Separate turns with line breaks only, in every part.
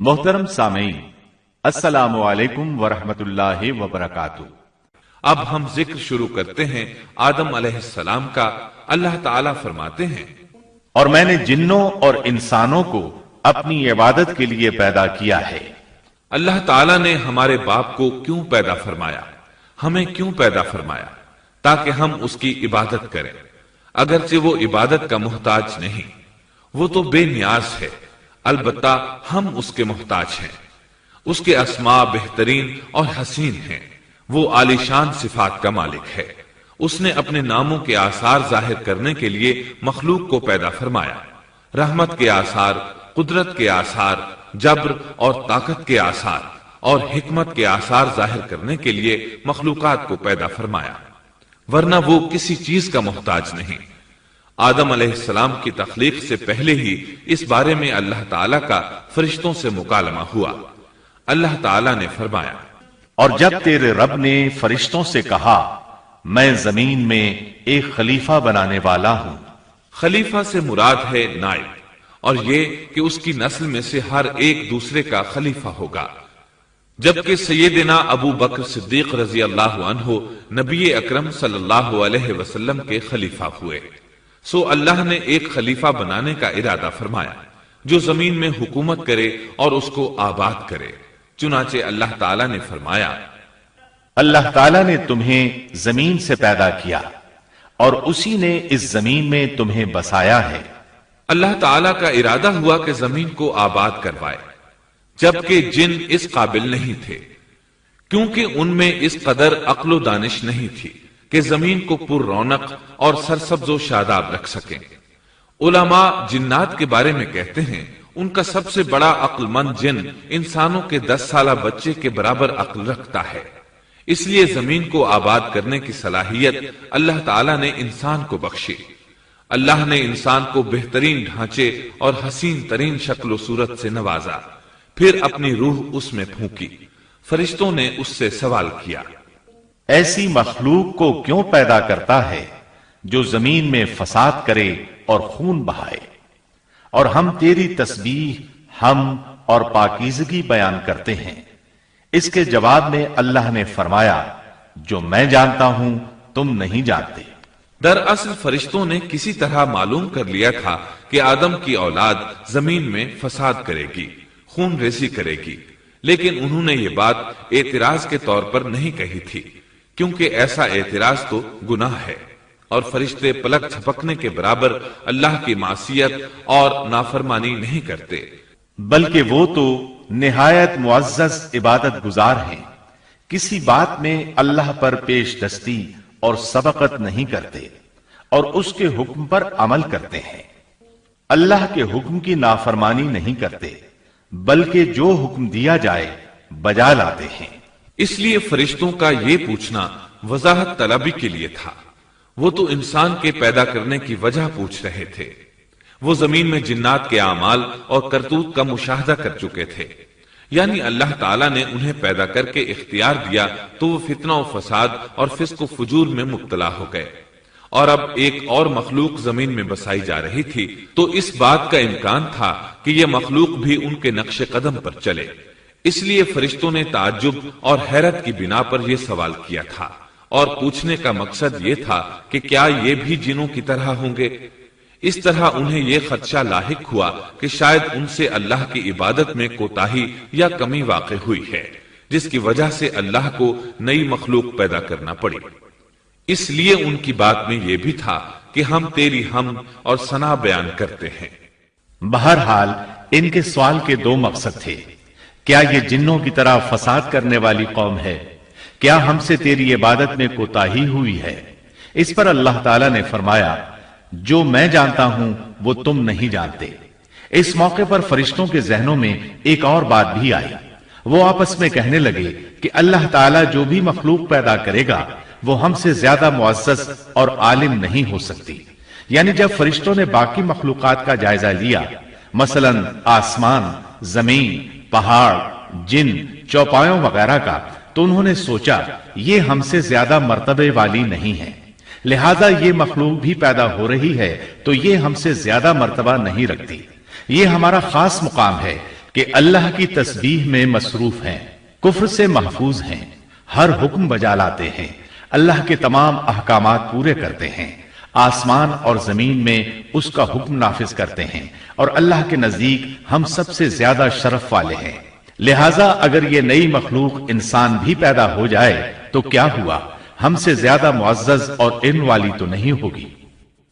محترم سامعین، السلام علیکم ورحمۃ اللہ وبرکاتہ۔
اب ہم ذکر شروع کرتے ہیں آدم علیہ السلام کا۔ اللہ تعالیٰ فرماتے ہیں،
اور میں نے جنوں اور انسانوں کو اپنی عبادت کے لیے پیدا کیا ہے۔
اللہ تعالیٰ نے ہمارے باپ کو کیوں پیدا فرمایا، ہمیں کیوں پیدا فرمایا؟ تاکہ ہم اس کی عبادت کریں، اگرچہ وہ عبادت کا محتاج نہیں، وہ تو بے نیاز ہے، البتہ ہم اس کے محتاج ہیں۔ اس کے اسماء بہترین اور حسین ہیں، وہ عالی شان صفات کا مالک ہے۔ اس نے اپنے ناموں کے آثار ظاہر کرنے کے لیے مخلوق کو پیدا فرمایا، رحمت کے آثار، قدرت کے آثار، جبر اور طاقت کے آثار اور حکمت کے آثار ظاہر کرنے کے لیے مخلوقات کو پیدا فرمایا، ورنہ وہ کسی چیز کا محتاج نہیں۔ آدم علیہ السلام کی تخلیق سے پہلے ہی اس بارے میں اللہ تعالیٰ کا فرشتوں سے مکالمہ ہوا۔ اللہ تعالیٰ نے فرمایا،
اور جب تیرے رب نے فرشتوں سے کہا میں زمین میں ایک خلیفہ بنانے والا ہوں۔
خلیفہ سے مراد ہے نائب، اور یہ کہ اس کی نسل میں سے ہر ایک دوسرے کا خلیفہ ہوگا، جبکہ سیدنا ابو بکر صدیق رضی اللہ عنہ نبی اکرم صلی اللہ علیہ وسلم کے خلیفہ ہوئے۔ سو اللہ نے ایک خلیفہ بنانے کا ارادہ فرمایا جو زمین میں حکومت کرے اور اس کو آباد کرے۔ چنانچہ اللہ تعالیٰ نے فرمایا،
اللہ تعالیٰ نے تمہیں زمین سے پیدا کیا اور اسی نے اس زمین میں تمہیں بسایا ہے۔
اللہ تعالیٰ کا ارادہ ہوا کہ زمین کو آباد کروائے، جبکہ جن اس قابل نہیں تھے، کیونکہ ان میں اس قدر عقل و دانش نہیں تھی کہ زمین کو پر رونق اور سرسبز و شاداب رکھ سکیں۔ علماء جنات کے بارے میں کہتے ہیں ان کا سب سے بڑا عقل مند جن انسانوں کے 10 سالہ بچے کے برابر عقل رکھتا ہے، اس لیے زمین کو آباد کرنے کی صلاحیت اللہ تعالیٰ نے انسان کو بخشی۔ اللہ نے انسان کو بہترین ڈھانچے اور حسین ترین شکل و صورت سے نوازا، پھر اپنی روح اس میں پھونکی۔ فرشتوں نے اس سے سوال کیا،
ایسی مخلوق کو کیوں پیدا کرتا ہے جو زمین میں فساد کرے اور خون بہائے؟ اور ہم تیری تسبیح، حمد اور پاکیزگی بیان کرتے ہیں۔ اس کے جواب میں اللہ نے فرمایا، جو میں جانتا ہوں تم نہیں جانتے۔
دراصل فرشتوں نے کسی طرح معلوم کر لیا تھا کہ آدم کی اولاد زمین میں فساد کرے گی، خون ریزی کرے گی، لیکن انہوں نے یہ بات اعتراض کے طور پر نہیں کہی تھی، کیونکہ ایسا اعتراض تو گناہ ہے، اور فرشتے پلک جھپکنے کے برابر اللہ کی معصیت اور نافرمانی نہیں کرتے،
بلکہ وہ تو نہایت معزز عبادت گزار ہیں، کسی بات میں اللہ پر پیش دستی اور سبقت نہیں کرتے، اور اس کے حکم پر عمل کرتے ہیں۔ اللہ کے حکم کی نافرمانی نہیں کرتے، بلکہ جو حکم دیا جائے بجا لاتے ہیں۔
اس لیے فرشتوں کا یہ پوچھنا وضاحت طلبی کے لیے تھا۔ وہ تو انسان کے پیدا کرنے کی وجہ پوچھ رہے تھے، وہ زمین میں جنات کے اعمال اور کرتوت کا مشاہدہ کر چکے تھے، یعنی اللہ تعالیٰ نے انہیں پیدا کر کے اختیار دیا تو وہ فتنہ و فساد اور فسق و فجور میں مبتلا ہو گئے، اور اب ایک اور مخلوق زمین میں بسائی جا رہی تھی، تو اس بات کا امکان تھا کہ یہ مخلوق بھی ان کے نقش قدم پر چلے۔ اس لیے فرشتوں نے تعجب اور حیرت کی بنا پر یہ سوال کیا تھا، اور پوچھنے کا مقصد یہ تھا کہ کیا یہ بھی جنوں کی طرح ہوں گے؟ اس طرح انہیں یہ خدشہ لاحق ہوا کہ شاید ان سے اللہ کی عبادت میں کوتاہی یا کمی واقع ہوئی ہے، جس کی وجہ سے اللہ کو نئی مخلوق پیدا کرنا پڑی۔ اس لیے ان کی بات میں یہ بھی تھا کہ ہم تیری حمد اور ثنا بیان کرتے ہیں۔
بہرحال ان کے سوال کے دو مقصد تھے، کیا یہ جنوں کی طرح فساد کرنے والی قوم ہے؟ کیا ہم سے تیری عبادت میں کوتاہی ہوئی ہے؟ اس پر اللہ تعالیٰ نے فرمایا، جو میں جانتا ہوں وہ تم نہیں جانتے۔ اس موقع پر فرشتوں کے ذہنوں میں ایک اور بات بھی آئی، وہ آپس میں کہنے لگے کہ اللہ تعالیٰ جو بھی مخلوق پیدا کرے گا وہ ہم سے زیادہ معزز اور عالم نہیں ہو سکتی۔ یعنی جب فرشتوں نے باقی مخلوقات کا جائزہ لیا، مثلا آسمان، زمین، پہاڑ، جن، چوپایوں وغیرہ کا، تو انہوں نے سوچا یہ ہم سے زیادہ مرتبے والی نہیں ہے، لہذا یہ مخلوق بھی پیدا ہو رہی ہے تو یہ ہم سے زیادہ مرتبہ نہیں رکھتی، یہ ہمارا خاص مقام ہے، کہ اللہ کی تسبیح میں مصروف ہیں، کفر سے محفوظ ہیں، ہر حکم بجا لاتے ہیں، اللہ کے تمام احکامات پورے کرتے ہیں، آسمان اور زمین میں اس کا حکم نافذ کرتے ہیں، اور اللہ کے نزدیک ہم سب سے زیادہ شرف والے ہیں۔ لہذا اگر یہ نئی مخلوق انسان بھی پیدا ہو جائے تو کیا ہوا، ہم سے زیادہ معزز اور علم والی تو نہیں ہوگی۔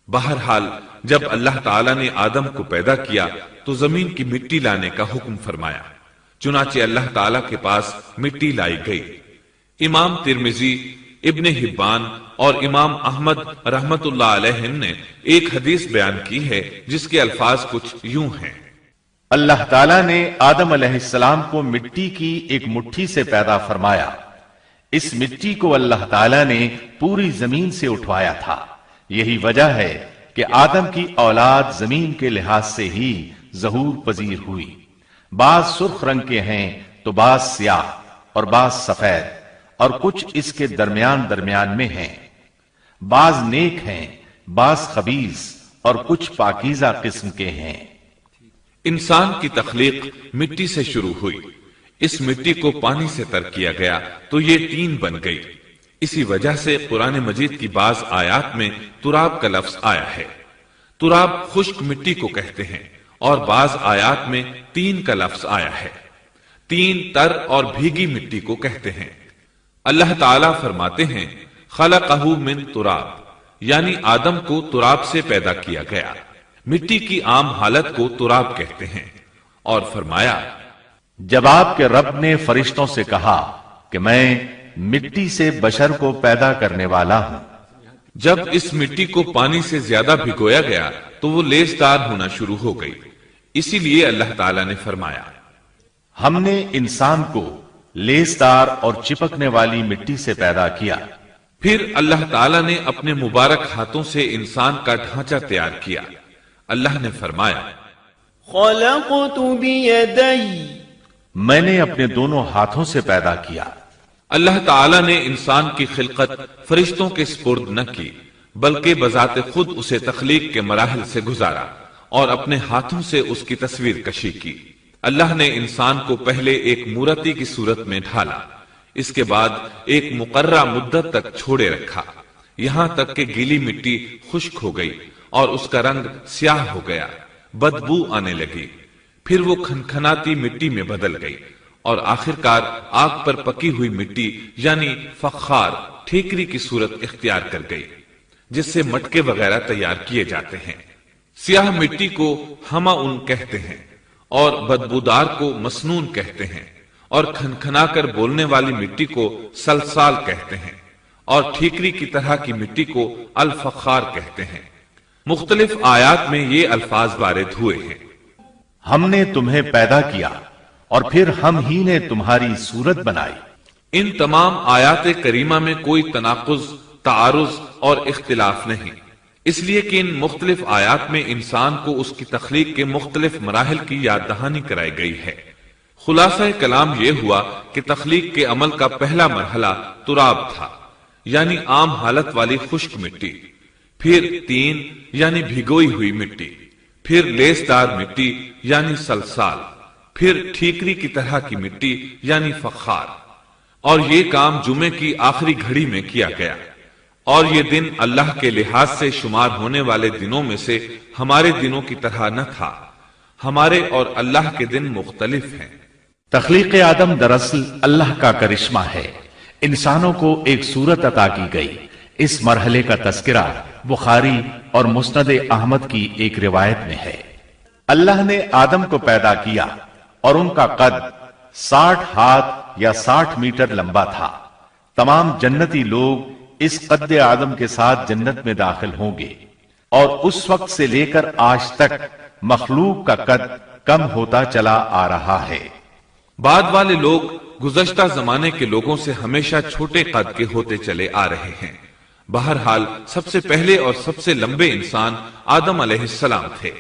بہرحال جب اللہ تعالیٰ نے آدم کو پیدا کیا تو زمین کی مٹی لانے کا حکم فرمایا، چنانچہ اللہ تعالیٰ کے پاس مٹی لائی گئی۔ امام ترمذی، ابن حبان اور امام احمد رحمت اللہ علیہ نے ایک حدیث بیان کی ہے جس کے الفاظ کچھ یوں ہیں:
اللہ تعالیٰ نے آدم علیہ السلام کو مٹی کی ایک مٹھی سے پیدا فرمایا، اس مٹی کو اللہ تعالیٰ نے پوری زمین سے اٹھوایا تھا، یہی وجہ ہے کہ آدم کی اولاد زمین کے لحاظ سے ہی ظہور پذیر ہوئی، بعض سرخ رنگ کے ہیں تو بعض سیاہ اور بعض سفید اور کچھ اس کے درمیان میں ہیں، بعض نیک ہیں بعض خبیث اور کچھ پاکیزہ قسم کے ہیں۔
انسان کی تخلیق مٹی سے شروع ہوئی، اس مٹی کو پانی سے تر کیا گیا تو یہ طین بن گئی۔ اسی وجہ سے قرآن مجید کی بعض آیات میں تراب کا لفظ آیا ہے۔ تراب خشک مٹی کو کہتے ہیں، اور بعض آیات میں طین کا لفظ آیا ہے۔ طین تر اور بھیگی مٹی کو کہتے ہیں۔ اللہ تعالیٰ فرماتے ہیں خلقہ من تراب، یعنی آدم کو تراب سے پیدا کیا گیا۔ مٹی کی عام حالت کو تراب کہتے ہیں، اور فرمایا
جب آپ کے رب نے فرشتوں سے کہا کہ میں مٹی سے بشر کو پیدا کرنے والا ہوں،
جب اس مٹی کو پانی سے زیادہ بھگویا گیا تو وہ لیسدار ہونا شروع ہو گئی، اسی لیے اللہ تعالیٰ نے فرمایا
ہم نے انسان کو لیسدار اور چپکنے والی مٹی سے پیدا کیا۔
پھر اللہ تعالیٰ نے اپنے مبارک ہاتھوں سے انسان کا ڈھانچہ تیار کیا۔ اللہ نے فرمایا
خلقت بیدی،
میں نے اپنے دونوں ہاتھوں سے پیدا کیا۔
اللہ تعالیٰ نے انسان کی خلقت فرشتوں کے سپرد نہ کی، بلکہ بذات خود اسے تخلیق کے مراحل سے گزارا اور اپنے ہاتھوں سے اس کی تصویر کشی کی۔ اللہ نے انسان کو پہلے ایک مورتی کی صورت میں ڈھالا، اس کے بعد ایک مقررہ مدت تک چھوڑے رکھا، یہاں تک کہ گیلی مٹی خشک ہو گئی اور اس کا رنگ سیاہ ہو گیا، بدبو آنے لگی، پھر وہ کھنکھناتی مٹی میں بدل گئی، اور آخرکار آگ پر پکی ہوئی مٹی یعنی فخار ٹھیکری کی صورت اختیار کر گئی، جس سے مٹکے وغیرہ تیار کیے جاتے ہیں۔ سیاہ مٹی کو ہماؤن کہتے ہیں اور بدبودار کو مسنون کہتے ہیں، اور کھنکھنا کر بولنے والی مٹی کو سلسال کہتے ہیں، اور ٹھیکری کی طرح کی مٹی کو الفخار کہتے ہیں۔ مختلف آیات میں یہ الفاظ وارد ہوئے ہیں۔
ہم نے تمہیں پیدا کیا اور پھر ہم ہی نے تمہاری صورت بنائی۔
ان تمام آیات کریمہ میں کوئی تناقض، تعارض اور اختلاف نہیں، اس لیے کہ ان مختلف آیات میں انسان کو اس کی تخلیق کے مختلف مراحل کی یاد دہانی کرائی گئی ہے۔ خلاصہ کلام یہ ہوا کہ تخلیق کے عمل کا پہلا مرحلہ تراب تھا، یعنی عام حالت والی خشک مٹی، پھر طین یعنی بھگوئی ہوئی مٹی، پھر لیسدار مٹی یعنی سلسال، پھر ٹھیکری کی طرح کی مٹی یعنی فخار، اور یہ کام جمعے کی آخری گھڑی میں کیا گیا۔ اور یہ دن اللہ کے لحاظ سے شمار ہونے والے دنوں میں سے ہمارے دنوں کی طرح نہ تھا، ہمارے اور اللہ کے دن مختلف ہیں۔
تخلیق آدم دراصل اللہ کا کرشمہ ہے، انسانوں کو ایک صورت عطا کی گئی۔ اس مرحلے کا تذکرہ بخاری اور مسند احمد کی ایک روایت میں ہے۔ اللہ نے آدم کو پیدا کیا اور ان کا قد 60 ہاتھ یا 60 میٹر لمبا تھا۔ تمام جنتی لوگ اس قد آدم کے ساتھ جنت میں داخل ہوں گے، اور اس وقت سے لے کر آج تک مخلوق کا قد کم ہوتا چلا آ رہا ہے۔
بعد والے لوگ گزشتہ زمانے کے لوگوں سے ہمیشہ چھوٹے قد کے ہوتے چلے آ رہے ہیں۔ بہرحال سب سے پہلے اور سب سے لمبے انسان آدم علیہ السلام تھے۔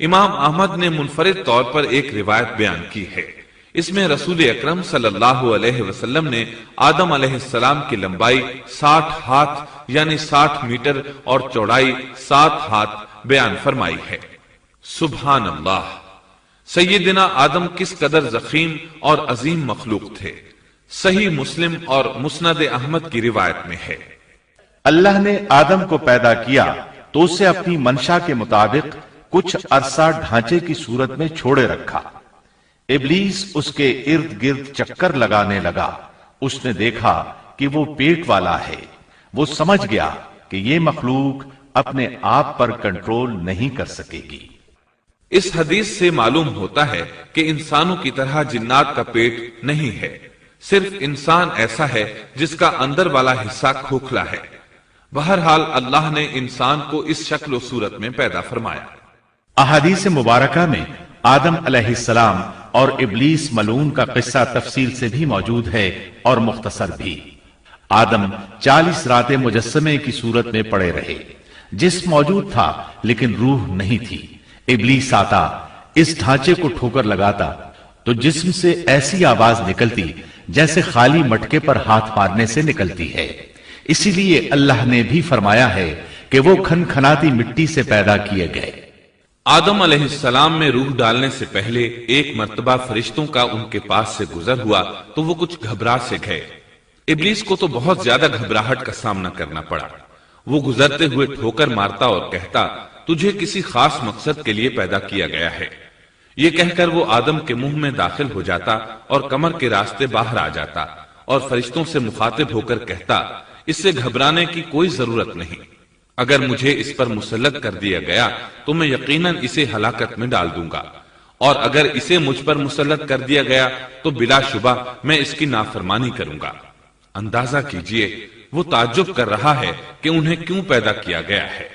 امام احمد نے منفرد طور پر ایک روایت بیان کی ہے، اس میں رسول اکرم صلی اللہ علیہ وسلم نے آدم علیہ السلام کی لمبائی 60 ہاتھ یعنی 60 میٹر اور چوڑائی 7 ہاتھ بیان فرمائی ہے۔ سبحان اللہ! سیدنا آدم کس قدر ضخیم اور عظیم مخلوق تھے، صحیح مسلم اور مسند احمد کی روایت میں ہے۔
اللہ نے آدم کو پیدا کیا تو اسے اپنی منشا کے مطابق کچھ عرصہ ڈھانچے کی صورت میں چھوڑے رکھا۔ ابلیس اس کے ارد گرد چکر لگانے لگا۔ اس نے دیکھا کہ وہ پیٹ والا ہے۔ وہ سمجھ گیا کہ یہ مخلوق اپنے آپ پر کنٹرول نہیں کر سکے گی۔
اس حدیث سے معلوم ہوتا ہے کہ انسانوں کی طرح جنات کا پیٹ نہیں ہے، صرف انسان ایسا ہے جس کا اندر والا حصہ کھوکھلا ہے۔ بہرحال اللہ نے انسان کو اس شکل و صورت میں پیدا فرمایا۔
احادیث مبارکہ میں آدم علیہ السلام اور ابلیس ملعون کا قصہ تفصیل سے بھی موجود ہے اور مختصر بھی۔ آدم 40 راتیں مجسمے کی صورت میں پڑے رہے، جسم موجود تھا لیکن روح نہیں تھی۔ ابلیس آتا، اس ڈھانچے کو ٹھوکر لگاتا تو جسم سے ایسی آواز نکلتی جیسے خالی مٹکے پر ہاتھ مارنے سے نکلتی ہے۔ اسی لیے اللہ نے بھی فرمایا ہے کہ وہ کھنکھناتی مٹی سے پیدا کیے گئے۔
آدم علیہ السلام میں روح ڈالنے سے پہلے ایک مرتبہ فرشتوں کا ان کے پاس سے گزر ہوا تو وہ کچھ گھبرا سے گئے۔ ابلیس کو تو بہت زیادہ گھبراہٹ کا سامنا کرنا پڑا۔ وہ گزرتے ہوئے ٹھوکر مارتا اور کہتا، تجھے کسی خاص مقصد کے لیے پیدا کیا گیا ہے۔ یہ کہہ کر وہ آدم کے منہ میں داخل ہو جاتا اور کمر کے راستے باہر آ جاتا اور فرشتوں سے مخاطب ہو کر کہتا، اس سے گھبرانے کی کوئی ضرورت نہیں۔ اگر مجھے اس پر مسلط کر دیا گیا تو میں یقیناً اسے ہلاکت میں ڈال دوں گا، اور اگر اسے مجھ پر مسلط کر دیا گیا تو بلا شبہ میں اس کی نافرمانی کروں گا۔ اندازہ کیجئے وہ تعجب کر رہا ہے کہ انہیں کیوں پیدا کیا گیا ہے۔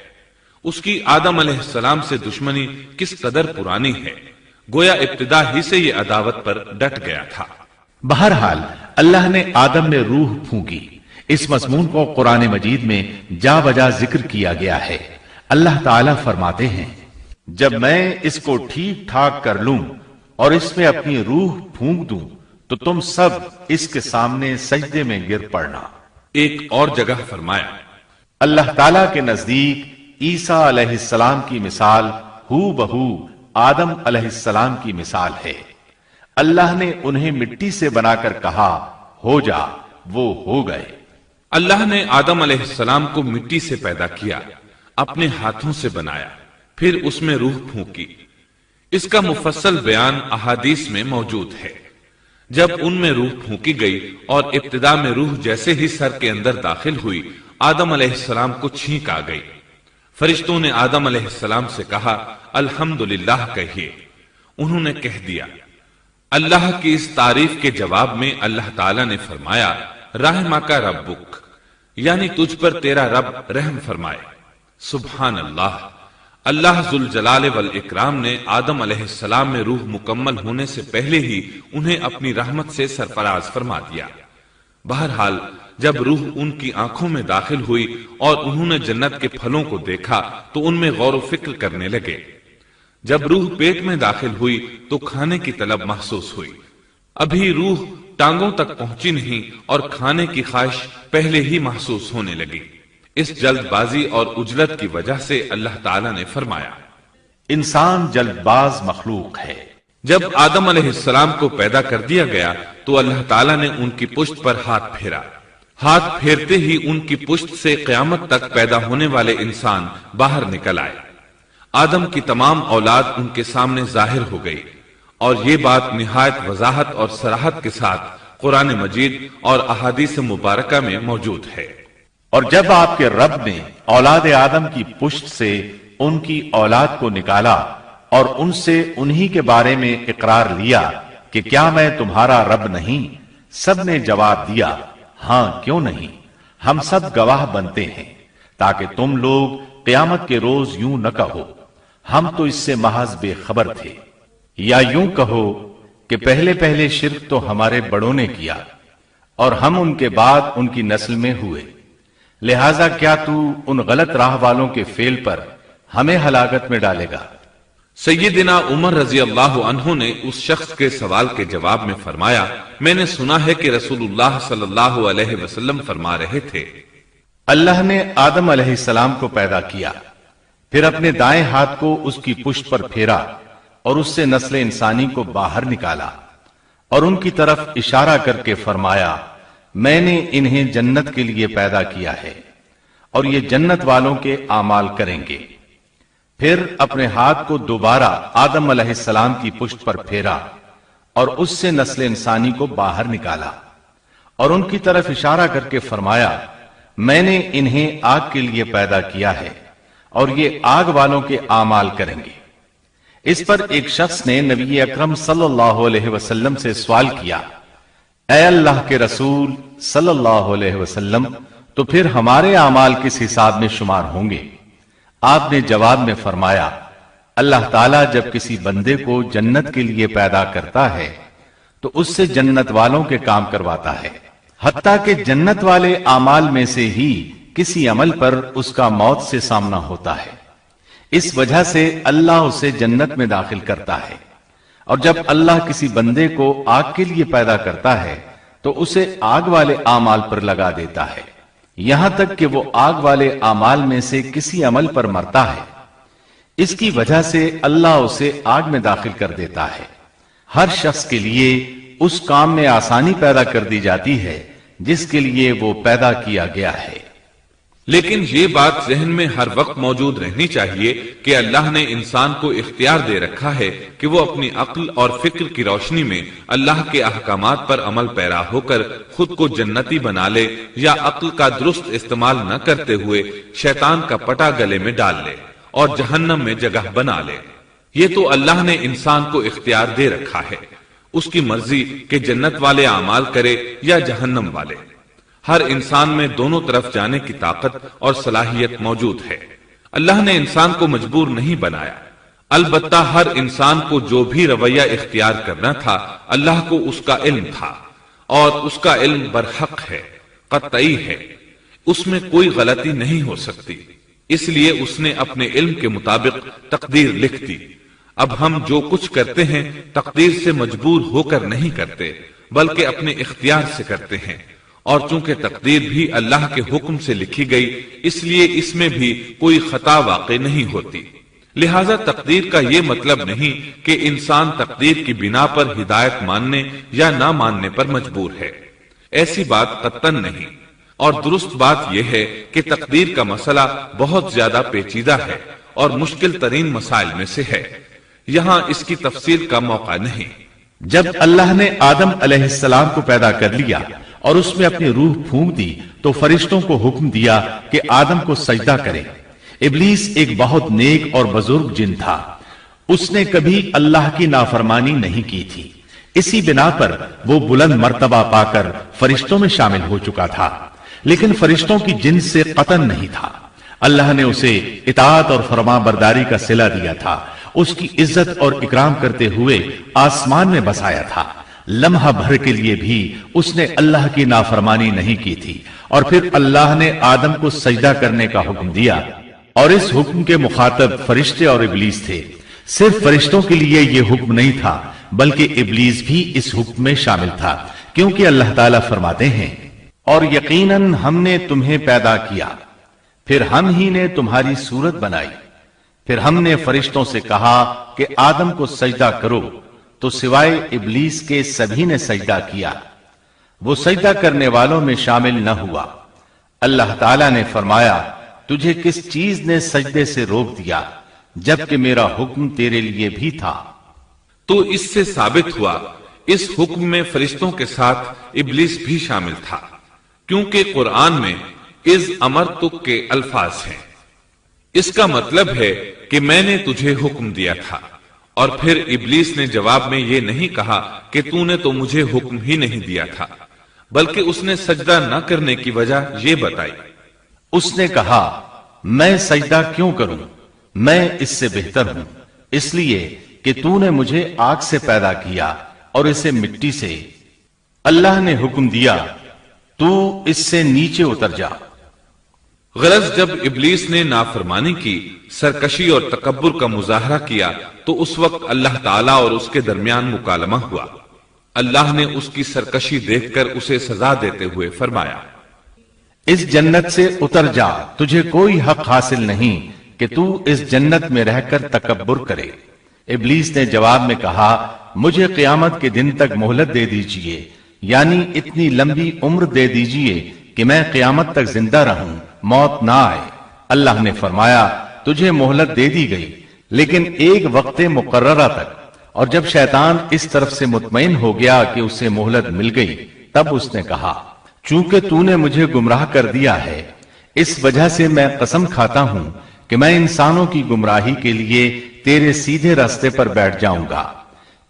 اس کی آدم علیہ السلام سے دشمنی کس قدر پرانی ہے، گویا ابتدا ہی سے یہ عداوت پر ڈٹ گیا تھا۔
بہرحال اللہ نے آدم میں روح پھونکی۔ اس مضمون کو قرآن مجید میں جا بجا ذکر کیا گیا ہے۔ اللہ تعالیٰ فرماتے ہیں، جب میں اس کو ٹھیک ٹھاک کر لوں اور اس میں اپنی روح پھونک دوں تو تم سب اس کے سامنے سجدے میں گر پڑنا۔
ایک اور جگہ فرمایا،
اللہ تعالیٰ کے نزدیک عیسیٰ علیہ السلام کی مثال ہو بہو آدم علیہ السلام کی مثال ہے۔ اللہ نے انہیں مٹی سے بنا کر کہا، ہو جا، وہ ہو گئے۔
اللہ نے آدم علیہ السلام کو مٹی سے پیدا کیا، اپنے ہاتھوں سے بنایا، پھر اس میں روح پھونکی۔ اس کا مفصل بیان احادیث میں موجود ہے۔ جب ان میں روح پھونکی گئی اور ابتدا میں روح جیسے ہی سر کے اندر داخل ہوئی، آدم علیہ السلام کو چھینک آ گئی۔ فرشتوں نے آدم علیہ السلام سے کہا، الحمدللہ کہیے۔ انہوں نے کہہ دیا۔ اللہ کی اس تعریف کے جواب میں اللہ تعالیٰ نے فرمایا، رحمک ربک، یعنی تجھ پر تیرا رب رحم فرمائے۔ سبحان اللہ، اللہ ذوالجلال والاکرام نے آدم علیہ السلام میں روح مکمل ہونے سے پہلے ہی انہیں اپنی رحمت سے سرفراز فرما دیا۔ بہرحال جب روح ان کی آنکھوں میں داخل ہوئی اور انہوں نے جنت کے پھلوں کو دیکھا تو ان میں غور و فکر کرنے لگے۔ جب روح پیٹ میں داخل ہوئی تو کھانے کی طلب محسوس ہوئی۔ ابھی روح ٹانگوں تک پہنچی نہیں اور کھانے کی خواہش پہلے ہی محسوس ہونے لگی۔ اس جلد بازی اور عجلت کی وجہ سے اللہ تعالیٰ نے فرمایا،
انسان جلد باز مخلوق ہے۔
جب آدم علیہ السلام کو پیدا کر دیا گیا تو اللہ تعالیٰ نے ان کی پشت پر ہاتھ پھیرا۔ ہاتھ پھیرتے ہی ان کی پشت سے قیامت تک پیدا ہونے والے انسان باہر نکل آئے۔ آدم کی تمام اولاد ان کے سامنے ظاہر ہو گئی، اور یہ بات نہایت وضاحت اور صراحت کے ساتھ قرآن مجید اور احادیث مبارکہ میں موجود ہے۔
اور جب آپ کے رب نے اولاد آدم کی پشت سے ان کی اولاد کو نکالا اور ان سے انہی کے بارے میں اقرار لیا کہ کیا میں تمہارا رب نہیں، سب نے جواب دیا، ہاں کیوں نہیں، ہم سب گواہ بنتے ہیں، تاکہ تم لوگ قیامت کے روز یوں نہ کہو ہم تو اس سے محض بے خبر تھے، یا یوں کہو کہ پہلے پہلے شرک تو ہمارے بڑوں نے کیا اور ہم ان کے بعد ان کی نسل میں ہوئے، لہذا کیا تو ان غلط راہ والوں کے فعل پر ہمیں ہلاکت میں ڈالے گا۔
سیدنا عمر رضی اللہ عنہ نے اس شخص کے سوال کے جواب میں فرمایا، میں نے سنا ہے کہ رسول اللہ صلی اللہ علیہ وسلم فرما رہے تھے،
اللہ نے آدم علیہ السلام کو پیدا کیا، پھر اپنے دائیں ہاتھ کو اس کی پشت پر پھیرا اور اس سے نسل انسانی کو باہر نکالا اور ان کی طرف اشارہ کر کے فرمایا میں نے انہیں جنت کے لیے پیدا کیا ہے اور یہ جنت والوں کے اعمال کریں گے۔ پھر اپنے ہاتھ کو دوبارہ آدم علیہ السلام کی پشت پر پھیرا اور اس سے نسل انسانی کو باہر نکالا اور ان کی طرف اشارہ کر کے فرمایا میں نے انہیں آگ کے لیے پیدا کیا ہے اور یہ آگ والوں کے اعمال کریں گے۔ اس پر ایک شخص نے نبی اکرم صلی اللہ علیہ وسلم سے سوال کیا اے اللہ کے رسول صلی اللہ علیہ وسلم تو پھر ہمارے اعمال کس حساب میں شمار ہوں گے؟ آپ نے جواب میں فرمایا اللہ تعالیٰ جب کسی بندے کو جنت کے لیے پیدا کرتا ہے تو اس سے جنت والوں کے کام کرواتا ہے، حتیٰ کہ جنت والے اعمال میں سے ہی کسی عمل پر اس کا موت سے سامنا ہوتا ہے، اس وجہ سے اللہ اسے جنت میں داخل کرتا ہے، اور جب اللہ کسی بندے کو آگ کے لیے پیدا کرتا ہے تو اسے آگ والے اعمال پر لگا دیتا ہے، یہاں تک کہ وہ آگ والے اعمال میں سے کسی عمل پر مرتا ہے، اس کی وجہ سے اللہ اسے آگ میں داخل کر دیتا ہے۔ ہر شخص کے لیے اس کام میں آسانی پیدا کر دی جاتی ہے جس کے لیے وہ پیدا کیا گیا ہے۔
لیکن یہ بات ذہن میں ہر وقت موجود رہنی چاہیے کہ اللہ نے انسان کو اختیار دے رکھا ہے کہ وہ اپنی عقل اور فکر کی روشنی میں اللہ کے احکامات پر عمل پیرا ہو کر خود کو جنتی بنا لے یا عقل کا درست استعمال نہ کرتے ہوئے شیطان کا پٹا گلے میں ڈال لے اور جہنم میں جگہ بنا لے۔ یہ تو اللہ نے انسان کو اختیار دے رکھا ہے، اس کی مرضی کہ جنت والے اعمال کرے یا جہنم والے۔ ہر انسان میں دونوں طرف جانے کی طاقت اور صلاحیت موجود ہے۔ اللہ نے انسان کو مجبور نہیں بنایا، البتہ ہر انسان کو جو بھی رویہ اختیار کرنا تھا اللہ کو اس کا علم تھا، اور اس کا علم برحق ہے، قطعی ہے، اس میں کوئی غلطی نہیں ہو سکتی، اس لیے اس نے اپنے علم کے مطابق تقدیر لکھ دی۔ اب ہم جو کچھ کرتے ہیں تقدیر سے مجبور ہو کر نہیں کرتے بلکہ اپنے اختیار سے کرتے ہیں، اور چونکہ تقدیر بھی اللہ کے حکم سے لکھی گئی اس لیے اس میں بھی کوئی خطا واقع نہیں ہوتی۔ لہذا تقدیر کا یہ مطلب نہیں کہ انسان تقدیر کی بنا پر ہدایت ماننے یا نہ ماننے پر مجبور ہے، ایسی بات قطعاً نہیں۔ اور درست بات یہ ہے کہ تقدیر کا مسئلہ بہت زیادہ پیچیدہ ہے اور مشکل ترین مسائل میں سے ہے، یہاں اس کی تفصیل کا موقع نہیں۔
جب اللہ نے آدم علیہ السلام کو پیدا کر لیا اور اس میں اپنی روح پھونک دی تو فرشتوں کو حکم دیا کہ آدم کو سجدہ کرے۔ ابلیس ایک بہت نیک اور بزرگ جن تھا، اس نے کبھی اللہ کی نافرمانی نہیں کی تھی، اسی بنا پر وہ بلند مرتبہ پا کر فرشتوں میں شامل ہو چکا تھا، لیکن فرشتوں کی جنس سے قطن نہیں تھا۔ اللہ نے اسے اطاعت اور فرما برداری کا صلہ دیا تھا، اس کی عزت اور اکرام کرتے ہوئے آسمان میں بسایا تھا، لمحہ بھر کے لیے بھی اس نے اللہ کی نافرمانی نہیں کی تھی، اور پھر اللہ نے آدم کو سجدہ کرنے کا حکم دیا، اور اس حکم کے مخاطب فرشتے اور ابلیس تھے۔ صرف فرشتوں کے لیے یہ حکم نہیں تھا بلکہ ابلیس بھی اس حکم میں شامل تھا، کیونکہ اللہ تعالیٰ فرماتے ہیں اور یقیناً ہم نے تمہیں پیدا کیا، پھر ہم ہی نے تمہاری صورت بنائی، پھر ہم نے فرشتوں سے کہا کہ آدم کو سجدہ کرو، تو سوائے ابلیس کے سبھی نے سجدہ کیا، وہ سجدہ کرنے والوں میں شامل نہ ہوا۔ اللہ تعالیٰ نے فرمایا تجھے کس چیز نے سجدے سے روک دیا جبکہ میرا حکم تیرے لیے بھی تھا؟
تو اس سے ثابت ہوا اس حکم میں فرشتوں کے ساتھ ابلیس بھی شامل تھا، کیونکہ قرآن میں اذ امرتک کے الفاظ ہیں۔ اس کا مطلب ہے کہ میں نے تجھے حکم دیا تھا، اور پھر ابلیس نے جواب میں یہ نہیں کہا کہ تو نے تو مجھے حکم ہی نہیں دیا تھا، بلکہ اس نے سجدہ نہ کرنے کی وجہ یہ بتائی۔
اس نے کہا میں سجدہ کیوں کروں، میں اس سے بہتر ہوں، اس لیے کہ تو نے مجھے آگ سے پیدا کیا اور اسے مٹی سے۔ اللہ نے حکم دیا تو اس سے نیچے اتر جا۔
غرض جب ابلیس نے نافرمانی کی، سرکشی اور تکبر کا مظاہرہ کیا تو اس وقت اللہ تعالیٰ اور اس کے درمیان مکالمہ ہوا۔ اللہ نے اس کی سرکشی دیکھ کر اسے سزا دیتے ہوئے فرمایا
اس جنت سے اتر جا، تجھے کوئی حق حاصل نہیں کہ تو اس جنت میں رہ کر تکبر کرے، ابلیس نے جواب میں کہا مجھے قیامت کے دن تک مہلت دے دیجئے، یعنی اتنی لمبی عمر دے دیجئے کہ میں قیامت تک زندہ رہوں، موت نہ آئے۔ اللہ نے فرمایا تجھے مہلت دے دی گئی، لیکن ایک وقت مقررہ تک۔ اور جب شیطان اس طرف سے مطمئن ہو گیا کہ اسے مہلت مل گئی، تب اس نے کہا چونکہ تو نے مجھے گمراہ کر دیا ہے، اس وجہ سے میں قسم کھاتا ہوں کہ میں انسانوں کی گمراہی کے لیے تیرے سیدھے راستے پر بیٹھ جاؤں گا،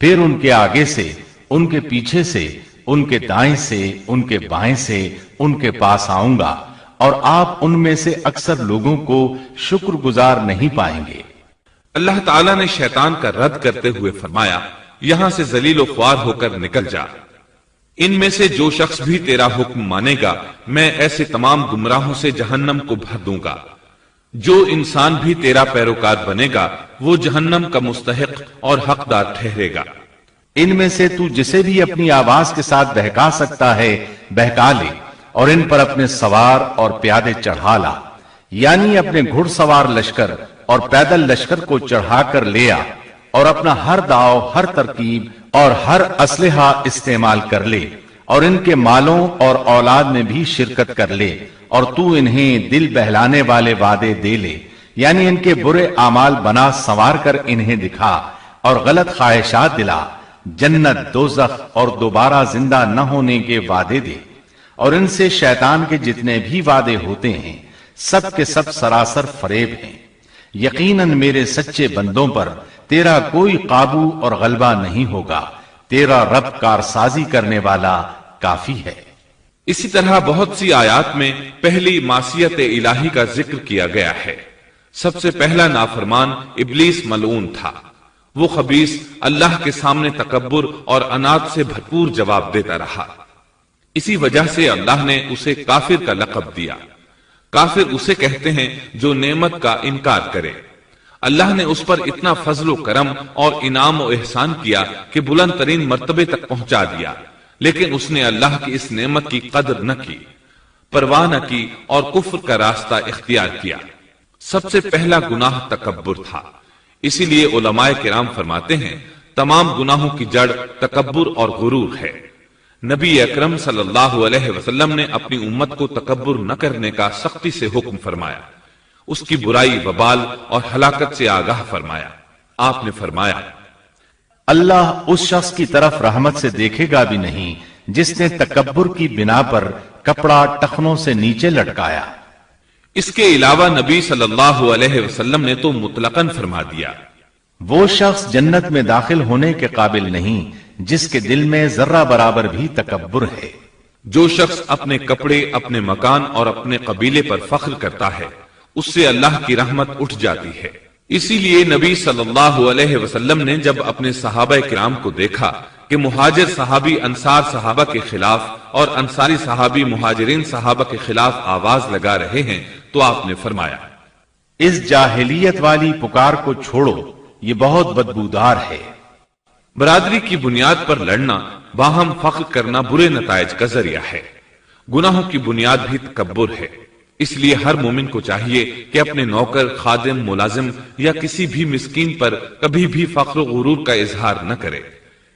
پھر ان کے آگے سے، ان کے پیچھے سے، ان کے دائیں سے، ان کے بائیں سے، ان کے پاس آؤں گا، اور آپ ان میں سے اکثر لوگوں کو شکر گزار نہیں پائیں گے۔
اللہ تعالیٰ نے شیطان کا رد کرتے ہوئے فرمایا یہاں سے ذلیل و خوار ہو کر نکل جا، ان میں سے جو شخص بھی تیرا حکم مانے گا میں ایسے تمام گمراہوں سے جہنم کو بھر دوں گا، جو انسان بھی تیرا پیروکار بنے گا وہ جہنم کا مستحق اور حقدار ٹھہرے گا۔
ان میں سے تو جسے بھی اپنی آواز کے ساتھ بہکا سکتا ہے بہکا لے، اور ان پر اپنے سوار اور پیادے چڑھا لا، یعنی اپنے گھڑ سوار لشکر اور پیدل لشکر کو چڑھا کر لے آ، اور اپنا ہر داؤ، ہر ترکیب اور ہر اسلحہ استعمال کر لے، اور ان کے مالوں اور اولاد میں بھی شرکت کر لے، اور تو انہیں دل بہلانے والے وعدے دے لے، یعنی ان کے برے اعمال بنا سنوار کر انہیں دکھا، اور غلط خواہشات دلا، جنت، دوزخ اور دوبارہ زندہ نہ ہونے کے وعدے دے، اور ان سے شیطان کے جتنے بھی وعدے ہوتے ہیں سب کے سب سراسر فریب ہیں۔ یقیناً میرے سچے بندوں پر تیرا کوئی قابو اور غلبہ نہیں ہوگا، تیرا رب کارسازی کرنے والا کافی ہے۔
اسی طرح بہت سی آیات میں پہلی معصیت الہی کا ذکر کیا گیا ہے۔ سب سے پہلا نافرمان ابلیس ملعون تھا، وہ خبیث اللہ کے سامنے تکبر اور عناد سے بھرپور جواب دیتا رہا، اسی وجہ سے اللہ نے اسے کافر کا لقب دیا۔ کافر اسے کہتے ہیں جو نعمت کا انکار کرے۔ اللہ نے اس پر اتنا فضل و کرم اور انعام و احسان کیا کہ بلند ترین مرتبے تک پہنچا دیا، لیکن اس نے اللہ کی اس نعمت کی قدر نہ کی، پرواہ نہ کی اور کفر کا راستہ اختیار کیا۔ سب سے پہلا گناہ تکبر تھا، اسی لیے علماء کرام فرماتے ہیں تمام گناہوں کی جڑ تکبر اور غرور ہے۔ نبی اکرم صلی اللہ علیہ وسلم نے اپنی امت کو تکبر نہ کرنے کا سختی سے حکم فرمایا، اس کی برائی، وبال اور ہلاکت سے آگاہ فرمایا۔ آپ نے فرمایا
اللہ اس شخص کی طرف رحمت سے دیکھے گا بھی نہیں جس نے تکبر کی بنا پر کپڑا ٹخنوں سے نیچے لٹکایا۔
اس کے علاوہ نبی صلی اللہ علیہ وسلم نے تو مطلقاً فرما دیا
وہ شخص جنت میں داخل ہونے کے قابل نہیں جس کے دل میں ذرہ برابر بھی تکبر ہے۔
جو شخص اپنے کپڑے، اپنے مکان اور اپنے قبیلے پر فخر کرتا ہے اس سے اللہ کی رحمت اٹھ جاتی ہے۔ اسی لیے نبی صلی اللہ علیہ وسلم نے جب اپنے صحابہ کرام کو دیکھا کہ مہاجر صحابی انصار صحابہ کے خلاف اور انصاری صحابی مہاجرین صحابہ کے خلاف آواز لگا رہے ہیں تو آپ نے فرمایا
اس جاہلیت والی پکار کو چھوڑو، یہ بہت بدبودار ہے۔
برادری کی بنیاد پر لڑنا، باہم فخر کرنا برے نتائج کا ذریعہ ہے۔ گناہوں کی بنیاد بھی تکبر ہے، اس لیے ہر مومن کو چاہیے کہ اپنے نوکر، خادم، ملازم یا کسی بھی مسکین پر کبھی بھی فخر و غرور کا اظہار نہ کرے،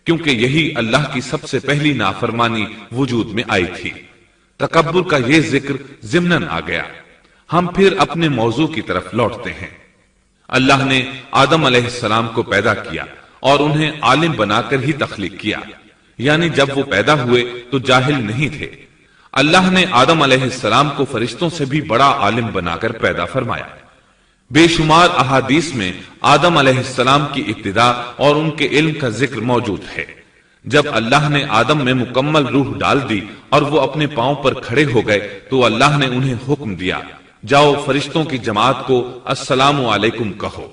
کیونکہ یہی اللہ کی سب سے پہلی نافرمانی وجود میں آئی تھی۔ تکبر کا یہ ذکر ضمناً آ گیا۔ ہم پھر اپنے موضوع کی طرف لوٹتے ہیں۔ اللہ نے آدم علیہ السلام کو پیدا کیا اور انہیں عالم بنا کر ہی تخلیق کیا، یعنی جب وہ پیدا ہوئے تو جاہل نہیں تھے۔ اللہ نے آدم علیہ السلام کو فرشتوں سے بھی بڑا عالم بنا کر پیدا فرمایا۔ بے شمار احادیث میں آدم علیہ السلام کی ابتدا اور ان کے علم کا ذکر موجود ہے۔ جب اللہ نے آدم میں مکمل روح ڈال دی اور وہ اپنے پاؤں پر کھڑے ہو گئے تو اللہ نے انہیں حکم دیا جاؤ فرشتوں کی جماعت کو السلام علیکم کہو۔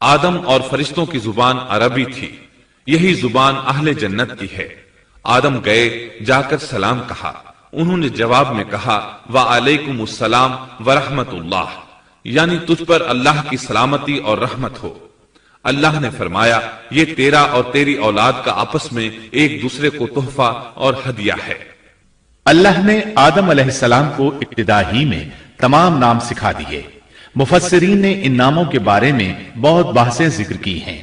آدم اور فرشتوں کی زبان عربی تھی، یہی زبان اہل جنت کی ہے۔ آدم گئے، جا کر سلام کہا، انہوں نے جواب میں کہا وعلیکم السلام ورحمت اللہ، یعنی تجھ پر اللہ کی سلامتی اور رحمت ہو۔ اللہ نے فرمایا یہ تیرا اور تیری اولاد کا آپس میں ایک دوسرے کو تحفہ اور ہدیہ ہے۔
اللہ نے آدم علیہ السلام کو ابتدا ہی میں تمام نام سکھا دیے۔ مفسرین نے ان ناموں کے بارے میں بہت بحثیں ذکر کی ہیں۔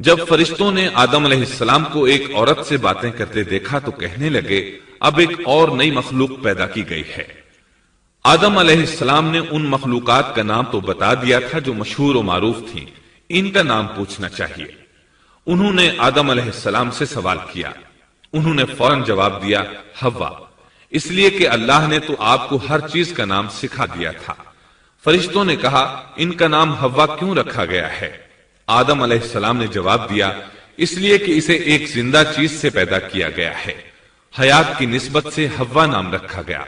جب فرشتوں نے آدم علیہ السلام کو ایک عورت سے باتیں کرتے دیکھا تو کہنے لگے اب ایک اور نئی مخلوق پیدا کی گئی ہے۔ آدم علیہ السلام نے ان مخلوقات کا نام تو بتا دیا تھا جو مشہور و معروف تھیں، ان کا نام پوچھنا چاہیے۔ انہوں نے آدم علیہ السلام سے سوال کیا، انہوں نے فوراً جواب دیا حوا، اس لیے کہ اللہ نے تو آپ کو ہر چیز کا نام سکھا دیا تھا۔ فرشتوں نے کہا ان کا نام حوا کیوں رکھا گیا ہے؟ آدم علیہ السلام نے جواب دیا اس لیے کہ اسے ایک زندہ چیز سے پیدا کیا گیا ہے، حیات کی نسبت سے حوا نام رکھا گیا۔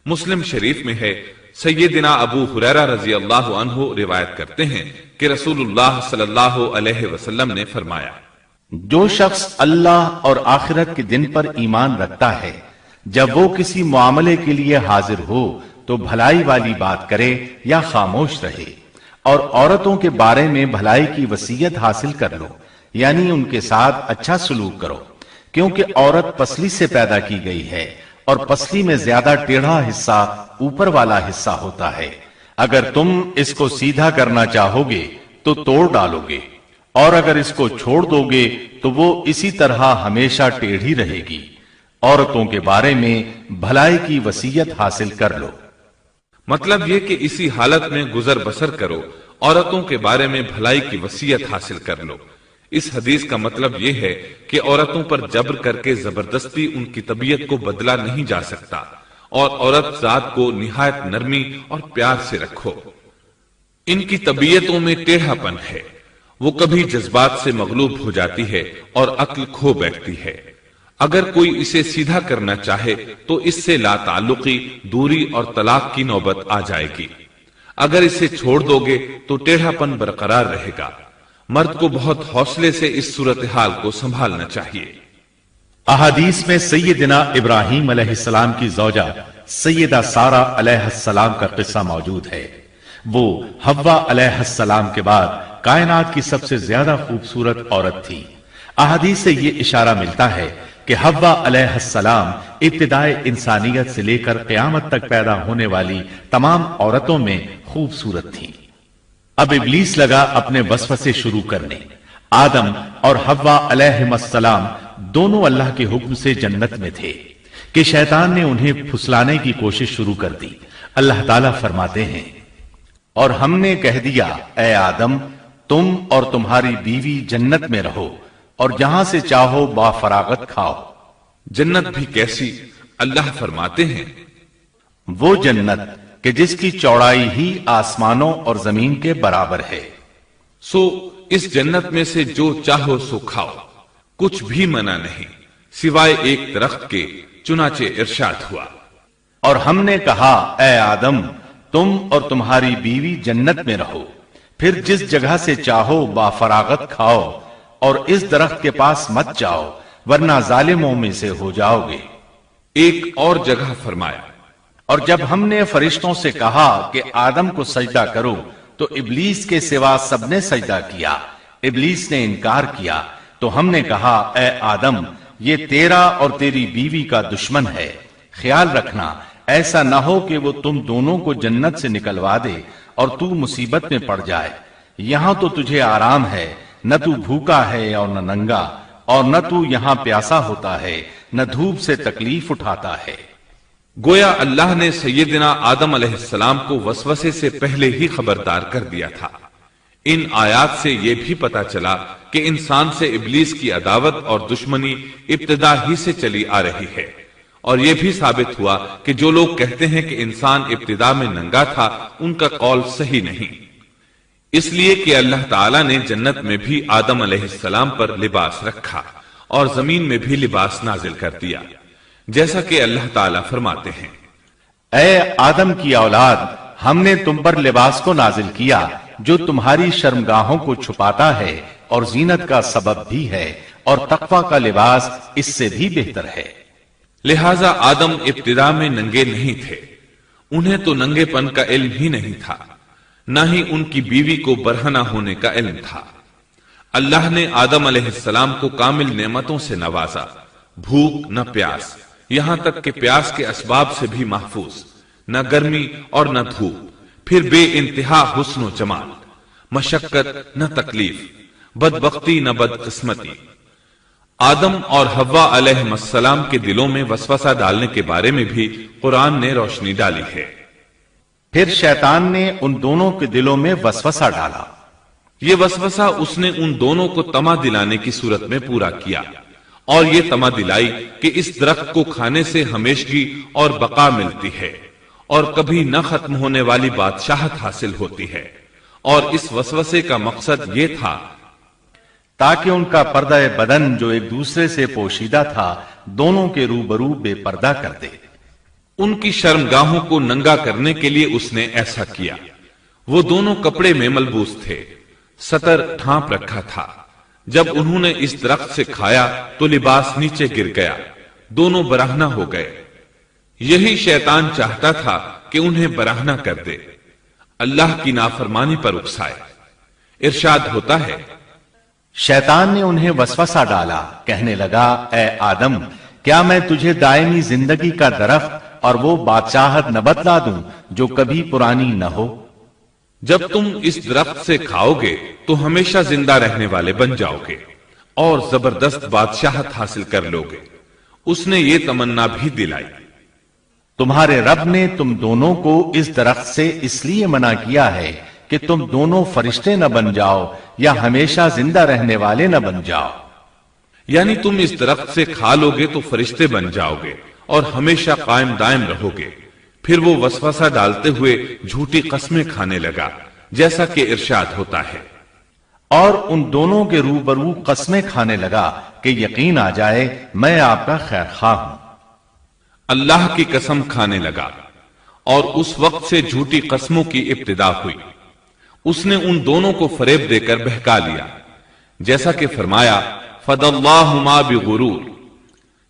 مسلم شریف میں ہے، سیدنا ابو ہریرہ رضی اللہ عنہ روایت کرتے ہیں کہ رسول اللہ صلی اللہ علیہ وسلم نے فرمایا،
جو شخص اللہ اور آخرت کے دن پر ایمان رکھتا ہے، جب وہ کسی معاملے کے لیے حاضر ہو تو بھلائی والی بات کرے یا خاموش رہے، اور عورتوں کے بارے میں بھلائی کی وصیت حاصل کر لو، یعنی ان کے ساتھ اچھا سلوک کرو، کیونکہ عورت پسلی سے پیدا کی گئی ہے اور پسلی میں زیادہ ٹیڑھا حصہ اوپر والا حصہ ہوتا ہے۔ اگر تم اس کو سیدھا کرنا چاہو گے تو توڑ ڈالو گے، اور اگر اس کو چھوڑ دو گے تو وہ اسی طرح ہمیشہ ٹیڑھی رہے گی۔ عورتوں کے بارے میں بھلائی کی وصیت حاصل کر لو۔
مطلب یہ کہ اسی حالت میں گزر بسر کرو، عورتوں کے بارے میں بھلائی کی وصیت حاصل کر لو۔ اس حدیث کا مطلب یہ ہے کہ عورتوں پر جبر کر کے زبردستی ان کی طبیعت کو بدلا نہیں جا سکتا، اور عورت ذات کو نہایت نرمی اور پیار سے رکھو۔ ان کی طبیعتوں میں ٹیڑھا پن ہے، وہ کبھی جذبات سے مغلوب ہو جاتی ہے اور عقل کھو بیٹھتی ہے۔ اگر کوئی اسے سیدھا کرنا چاہے تو اس سے لا تعلقی، دوری اور طلاق کی نوبت آ جائے گی۔ اگر اسے چھوڑ دو گے تو ٹیڑھا پن برقرار رہے گا۔ مرد کو بہت حوصلے سے اس صورتحال کو سنبھالنا چاہیے۔
احادیث میں سیدنا ابراہیم علیہ السلام کی زوجہ سیدہ سارہ علیہ السلام کا قصہ موجود ہے۔ وہ حوا علیہ السلام کے بعد کائنات کی سب سے زیادہ خوبصورت عورت تھی۔ احادیث سے یہ اشارہ ملتا ہے کہ حوا علیہ السلام ابتدائے انسانیت سے لے کر قیامت تک پیدا ہونے والی تمام عورتوں میں خوبصورت تھیں۔ اب ابلیس لگا اپنے وسوسے شروع کرنے۔ آدم اور حوا علیہ السلام دونوں اللہ کے حکم سے جنت میں تھے کہ شیطان نے انہیں پھسلانے کی کوشش شروع کر دی۔ اللہ تعالیٰ فرماتے ہیں، اور ہم نے کہہ دیا اے آدم تم اور تمہاری بیوی جنت میں رہو اور جہاں سے چاہو با فراغت کھاؤ۔
جنت بھی کیسی؟ اللہ فرماتے ہیں،
وہ جنت کہ جس کی چوڑائی ہی آسمانوں اور زمین کے برابر ہے۔
سو اس جنت میں سے جو چاہو سو کھاؤ، کچھ بھی منع نہیں سوائے ایک درخت کے، چنانچہ ارشاد ہوا،
اور ہم نے کہا اے آدم تم اور تمہاری بیوی جنت میں رہو، پھر جس جگہ سے چاہو با فراغت کھاؤ، اور اس درخت کے پاس مت جاؤ ورنہ ظالموں میں سے ہو جاؤ گے۔
ایک اور جگہ فرمایا،
اور جب ہم نے فرشتوں سے کہا کہ آدم کو سجدہ کرو تو ابلیس کے سوا سب نے سجدہ کیا، ابلیس نے انکار کیا، تو ہم نے کہا اے آدم یہ تیرا اور تیری بیوی کا دشمن ہے، خیال رکھنا ایسا نہ ہو کہ وہ تم دونوں کو جنت سے نکلوا دے اور تو مصیبت میں پڑ جائے۔ یہاں تو تجھے آرام ہے، نہ تو بھوکا ہے اور نہ ننگا، اور نہ تو یہاں پیاسا ہوتا ہے، نہ دھوپ سے تکلیف اٹھاتا ہے۔
گویا اللہ نے سیدنا آدم علیہ السلام کو وسوسے سے پہلے ہی خبردار کر دیا تھا۔ ان آیات سے یہ بھی پتا چلا کہ انسان سے ابلیس کی عداوت اور دشمنی ابتدا ہی سے چلی آ رہی ہے، اور یہ بھی ثابت ہوا کہ جو لوگ کہتے ہیں کہ انسان ابتدا میں ننگا تھا ان کا قول صحیح نہیں، اس لیے کہ اللہ تعالیٰ نے جنت میں بھی آدم علیہ السلام پر لباس رکھا اور زمین میں بھی لباس نازل کر دیا، جیسا کہ اللہ تعالیٰ فرماتے ہیں،
اے آدم کی اولاد ہم نے تم پر لباس کو نازل کیا جو تمہاری شرمگاہوں کو چھپاتا ہے اور زینت کا سبب بھی ہے، اور تقوی کا لباس اس سے بھی بہتر ہے۔
لہذا آدم ابتدا میں ننگے نہیں تھے، انہیں تو ننگے پن کا علم ہی نہیں تھا، نہ ہی ان کی بیوی کو برہنہ ہونے کا علم تھا۔ اللہ نے آدم علیہ السلام کو کامل نعمتوں سے نوازا، بھوک نہ پیاس، یہاں تک کہ پیاس کے اسباب سے بھی محفوظ، نہ گرمی اور نہ دھوپ، پھر بے انتہا حسن و جمال، مشقت نہ تکلیف، بدبختی نہ بدقسمتی۔ آدم اور حوا علیہ السلام کے دلوں میں وسوسہ ڈالنے کے بارے میں بھی قرآن نے روشنی ڈالی ہے۔
پھر شیطان نے ان دونوں کے دلوں میں وسوسہ ڈالا۔
یہ وسوسہ اس نے ان دونوں کو طمع دلانے کی صورت میں پورا کیا، اور یہ طمع دلائی کہ اس درخت کو کھانے سے ہمیشگی اور بقا ملتی ہے اور کبھی نہ ختم ہونے والی بادشاہت حاصل ہوتی ہے، اور اس وسوسے کا مقصد یہ تھا
تاکہ ان کا پردہ بدن جو ایک دوسرے سے پوشیدہ تھا دونوں کے روبرو بے پردہ کر دے۔
ان کی شرمگاہوں کو ننگا کرنے کے لیے اس نے ایسا کیا۔ وہ دونوں کپڑے میں ملبوس تھے، ستر ڈھانپ رکھا تھا۔ جب انہوں نے اس درخت سے کھایا تو لباس نیچے گر گیا، دونوں برہنہ ہو گئے۔ یہی شیطان چاہتا تھا کہ انہیں برہنہ کر دے، اللہ کی نافرمانی پر اکسائے۔ ارشاد ہوتا ہے،
شیطان نے انہیں وسوسہ ڈالا، کہنے لگا اے آدم کیا میں تجھے دائمی زندگی کا درخت اور وہ بادشاہت نہ بتلا دوں جو کبھی پرانی نہ ہو؟
جب تم اس درخت سے کھاؤ گے تو ہمیشہ زندہ رہنے والے بن جاؤ گے اور زبردست بادشاہت حاصل کر لو گے۔ اس نے یہ تمنا بھی دلائی۔
تمہارے رب نے تم دونوں کو اس درخت سے اس لیے منع کیا ہے کہ تم دونوں فرشتے نہ بن جاؤ یا ہمیشہ زندہ رہنے والے نہ بن جاؤ۔
یعنی تم اس درخت سے کھا لو گے تو فرشتے بن جاؤ گے اور ہمیشہ قائم دائم رہو گے۔ پھر وہ وسوسہ ڈالتے ہوئے جھوٹی قسمیں کھانے لگا، جیسا کہ ارشاد ہوتا ہے،
اور ان دونوں کے روبرو قسمیں کھانے لگا کہ یقین آ جائے میں آپ کا خیر خواہ ہوں۔
اللہ کی قسم کھانے لگا، اور اس وقت سے جھوٹی قسموں کی ابتدا ہوئی۔ اس نے ان دونوں کو فریب دے کر بہکا لیا، جیسا کہ فرمایا فَدَلَّاهُمَا بِغُرُورٍ،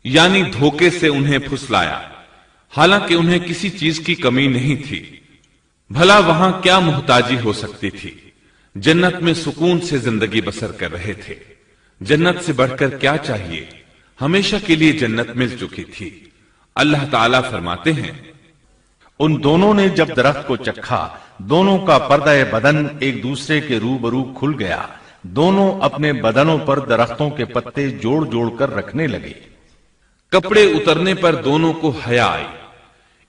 یعنی دھوکے سے انہیں پھسلایا، حالانکہ انہیں کسی چیز کی کمی نہیں تھی۔ بھلا وہاں کیا محتاجی ہو سکتی تھی؟ جنت میں سکون سے زندگی بسر کر رہے تھے، جنت سے بڑھ کر کیا چاہیے؟ ہمیشہ کے لیے جنت مل چکی تھی۔ اللہ تعالیٰ فرماتے ہیں،
ان دونوں نے جب درخت کو چکھا دونوں کا پردہ بدن ایک دوسرے کے روبرو کھل گیا، دونوں اپنے بدنوں پر درختوں کے پتے جوڑ جوڑ کر رکھنے لگے۔
کپڑے اترنے پر دونوں کو حیا آئی،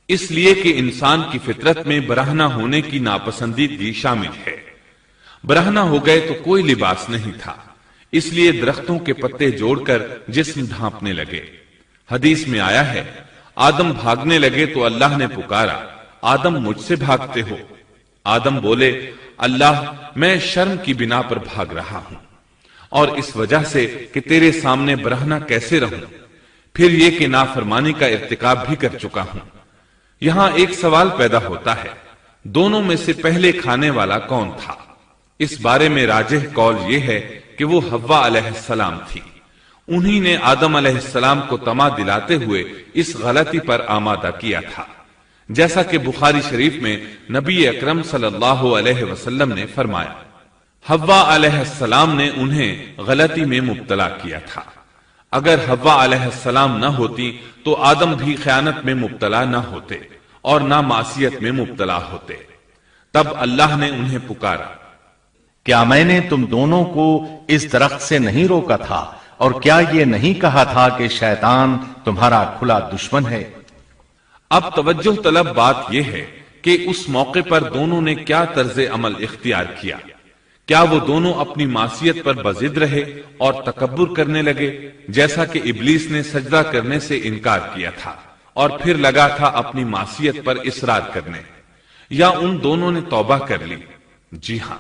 اس لیے کہ انسان کی فطرت میں برہنہ ہونے کی ناپسندیدگی شامل ہے۔ برہنہ ہو گئے تو کوئی لباس نہیں تھا، اس لیے درختوں کے پتے جوڑ کر جسم ڈھانپنے لگے۔ حدیث میں آیا ہے، آدم بھاگنے لگے تو اللہ نے پکارا، آدم مجھ سے بھاگتے ہو؟ آدم بولے، اللہ میں شرم کی بنا پر بھاگ رہا ہوں، اور اس وجہ سے کہ تیرے سامنے برہنہ کیسے رہوں، پھر یہ کہ نافرمانی کا ارتکاب بھی کر چکا ہوں۔ یہاں ایک سوال پیدا ہوتا ہے، دونوں میں سے پہلے کھانے والا کون تھا؟ اس بارے میں راجح قول یہ ہے کہ وہ حوا علیہ السلام تھی۔ انہی نے آدم علیہ السلام کو طمع دلاتے ہوئے اس غلطی پر آمادہ کیا تھا، جیسا کہ بخاری شریف میں نبی اکرم صلی اللہ علیہ وسلم نے فرمایا، حوا علیہ السلام نے انہیں غلطی میں مبتلا کیا تھا۔ اگر حوا علیہ السلام نہ ہوتی تو آدم بھی خیانت میں مبتلا نہ ہوتے اور نہ معصیت میں مبتلا ہوتے۔ تب اللہ نے انہیں پکارا،
کیا میں نے تم دونوں کو اس درخت سے نہیں روکا تھا، اور کیا یہ نہیں کہا تھا کہ شیطان تمہارا کھلا دشمن ہے؟
اب توجہ طلب بات یہ ہے کہ اس موقع پر دونوں نے کیا طرز عمل اختیار کیا۔ کیا وہ دونوں اپنی معصیت پر بضد رہے اور تکبر کرنے لگے، جیسا کہ ابلیس نے سجدہ کرنے سے انکار کیا تھا اور پھر لگا تھا اپنی معصیت پر اصرار کرنے، یا ان دونوں نے توبہ کر لی؟ جی ہاں،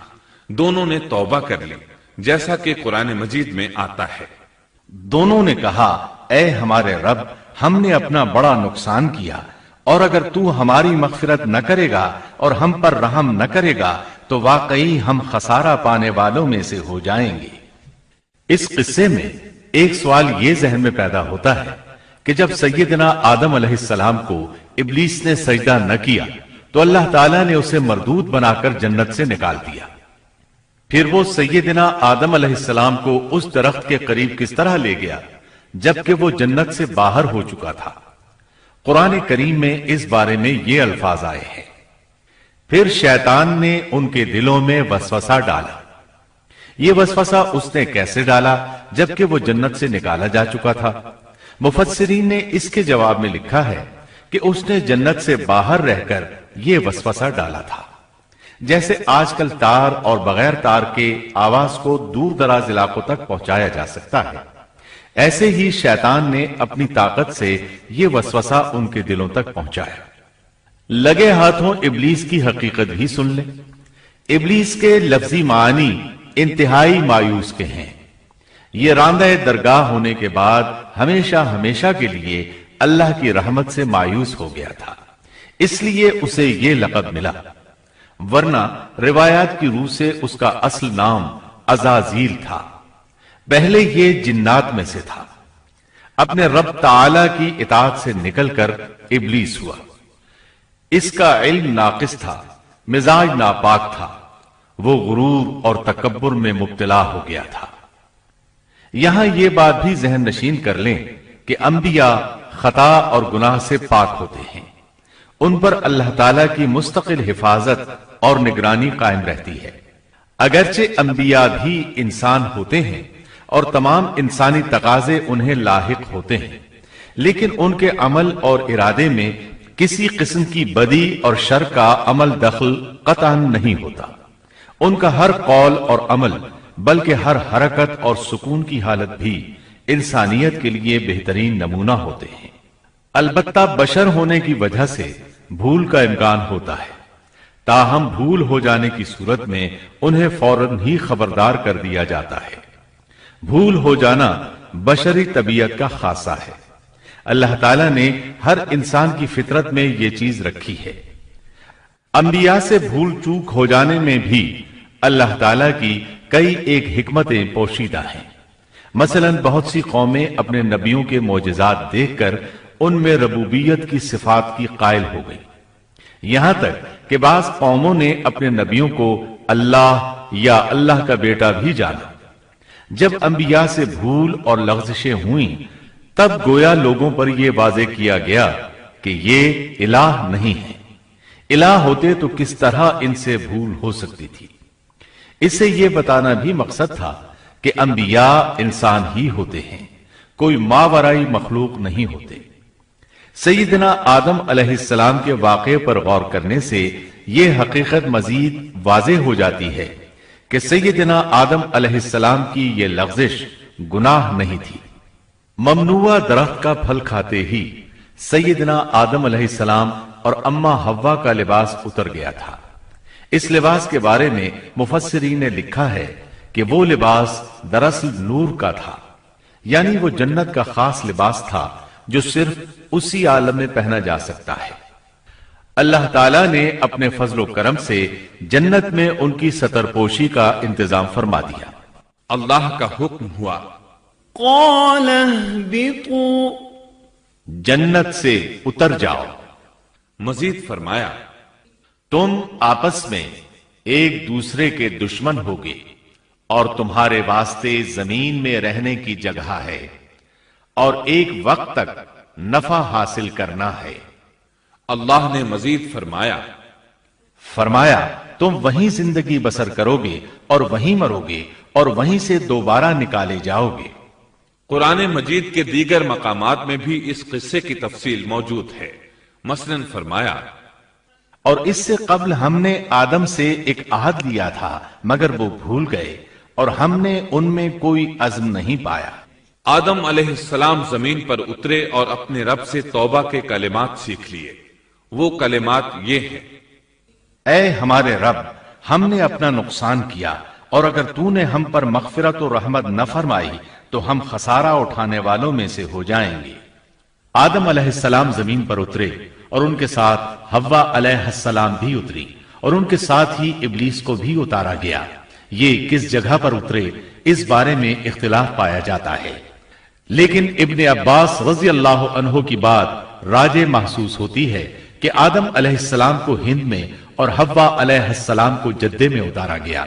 دونوں نے توبہ کر لی، جیسا کہ قرآن مجید میں آتا ہے،
دونوں نے کہا اے ہمارے رب، ہم نے اپنا بڑا نقصان کیا، اور اگر تو ہماری مغفرت نہ کرے گا اور ہم پر رحم نہ کرے گا تو واقعی ہم خسارہ پانے والوں میں سے ہو جائیں گے۔ اس قصے میں ایک سوال یہ ذہن میں پیدا ہوتا ہے کہ جب سیدنا آدم علیہ السلام کو ابلیس نے سجدہ نہ کیا تو اللہ تعالیٰ نے اسے مردود بنا کر جنت سے نکال دیا، پھر وہ سیدنا آدم علیہ السلام کو اس درخت کے قریب کس طرح لے گیا جبکہ وہ جنت سے باہر ہو چکا تھا؟ قرآن کریم میں اس بارے میں یہ الفاظ آئے ہیں، پھر شیطان نے ان کے دلوں میں وسوسہ ڈالا، یہ وسوسہ اس نے کیسے ڈالا جبکہ وہ جنت سے نکالا جا چکا تھا؟ مفسرین نے اس کے جواب میں لکھا ہے کہ اس نے جنت سے باہر رہ کر یہ وسوسہ ڈالا تھا۔ جیسے آج کل تار اور بغیر تار کے آواز کو دور دراز علاقوں تک پہنچایا جا سکتا ہے، ایسے ہی شیطان نے اپنی طاقت سے یہ وسوسہ ان کے دلوں تک پہنچایا۔ لگے ہاتھوں ابلیس کی حقیقت بھی سن لیں۔ ابلیس کے لفظی معنی انتہائی مایوس کے ہیں۔ یہ راندہ درگاہ ہونے کے بعد ہمیشہ ہمیشہ کے لیے اللہ کی رحمت سے مایوس ہو گیا تھا، اس لیے اسے یہ لقب ملا، ورنہ روایات کی روح سے اس کا اصل نام عزازیل تھا۔ پہلے یہ جنات میں سے تھا، اپنے رب تعالی کی اطاعت سے نکل کر ابلیس ہوا۔ اس کا علم ناقص تھا، مزاج ناپاک تھا، وہ غرور اور تکبر میں مبتلا ہو گیا تھا۔ یہاں یہ بات بھی ذہن نشین کر لیں کہ انبیاء خطا اور گناہ سے پاک ہوتے ہیں، ان پر اللہ تعالی کی مستقل حفاظت اور نگرانی قائم رہتی ہے۔ اگرچہ انبیاء بھی انسان ہوتے ہیں اور تمام انسانی تقاضے انہیں لاحق ہوتے ہیں، لیکن ان کے عمل اور ارادے میں کسی قسم کی بدی اور شر کا عمل دخل قطعاً نہیں ہوتا۔ ان کا ہر قول اور عمل بلکہ ہر حرکت اور سکون کی حالت بھی انسانیت کے لیے بہترین نمونہ ہوتے ہیں۔ البتہ بشر ہونے کی وجہ سے بھول کا امکان ہوتا ہے، تاہم بھول ہو جانے کی صورت میں انہیں فوراً ہی خبردار کر دیا جاتا ہے۔ بھول ہو جانا بشری طبیعت کا خاصہ ہے۔ اللہ تعالیٰ نے ہر انسان کی فطرت میں یہ چیز رکھی ہے۔ انبیاء سے بھول چوک ہو جانے میں بھی اللہ تعالیٰ کی کئی ایک حکمتیں پوشیدہ ہیں۔ مثلا بہت سی قومیں اپنے نبیوں کے معجزات دیکھ کر ان میں ربوبیت کی صفات کی قائل ہو گئی، یہاں تک کہ بعض قوموں نے اپنے نبیوں کو اللہ یا اللہ کا بیٹا بھی جانا۔ جب انبیاء سے بھول اور لغزشیں ہوئیں تب گویا لوگوں پر یہ واضح کیا گیا کہ یہ الہ نہیں ہے۔ الہ ہوتے تو کس طرح ان سے بھول ہو سکتی تھی؟ اس سے یہ بتانا بھی مقصد تھا کہ انبیاء انسان ہی ہوتے ہیں، کوئی ماورائی مخلوق نہیں ہوتے۔ سیدنا آدم علیہ السلام کے واقعے پر غور کرنے سے یہ حقیقت مزید واضح ہو جاتی ہے کہ سیدنا آدم علیہ السلام کی یہ لغزش گناہ نہیں تھی۔ ممنوع درخت کا پھل کھاتے ہی سیدنا آدم علیہ السلام اور اماں حوا کا لباس اتر گیا تھا۔ اس لباس کے بارے میں مفسرین نے لکھا ہے کہ وہ لباس دراصل نور کا تھا، یعنی وہ جنت کا خاص لباس تھا جو صرف اسی عالم میں پہنا جا سکتا ہے۔ اللہ تعالیٰ نے اپنے فضل و کرم سے جنت میں ان کی ستر پوشی کا انتظام فرما دیا۔
اللہ کا حکم ہوا،
قال اهبطوا،
جنت سے اتر جاؤ۔
مزید فرمایا،
تم آپس میں ایک دوسرے کے دشمن ہوگے اور تمہارے واسطے زمین میں رہنے کی جگہ ہے اور ایک وقت تک نفع حاصل کرنا ہے۔
اللہ نے مزید فرمایا
تم وہیں زندگی بسر کرو گے اور وہیں مرو گے اور وہیں سے دوبارہ نکالے جاؤ گے۔
قرآن مجید کے دیگر مقامات میں بھی اس قصے کی تفصیل موجود ہے۔ مثلاً فرمایا،
اور اس سے قبل ہم نے آدم سے ایک عہد لیا تھا مگر وہ بھول گئے اور ہم نے ان میں کوئی عزم نہیں پایا۔
آدم علیہ السلام زمین پر اترے اور اپنے رب سے توبہ کے کلمات سیکھ لیے۔ وہ کلمات یہ ہیں،
اے ہمارے رب، ہم نے اپنا نقصان کیا اور اگر تو نے ہم پر مغفرت و رحمت نہ فرمائی تو ہم خسارہ اٹھانے والوں میں سے ہو جائیں گے۔ آدم علیہ السلام زمین پر اترے اور ان کے ساتھ حوا علیہ السلام بھی اتری اور ان کے ساتھ ہی ابلیس کو بھی اتارا گیا۔ یہ کس جگہ پر اترے اس بارے میں اختلاف پایا جاتا ہے، لیکن ابن عباس رضی اللہ عنہ کی بات راجح محسوس ہوتی ہے کہ آدم علیہ السلام کو ہند میں اور حوا علیہ السلام کو جدے میں اتارا گیا۔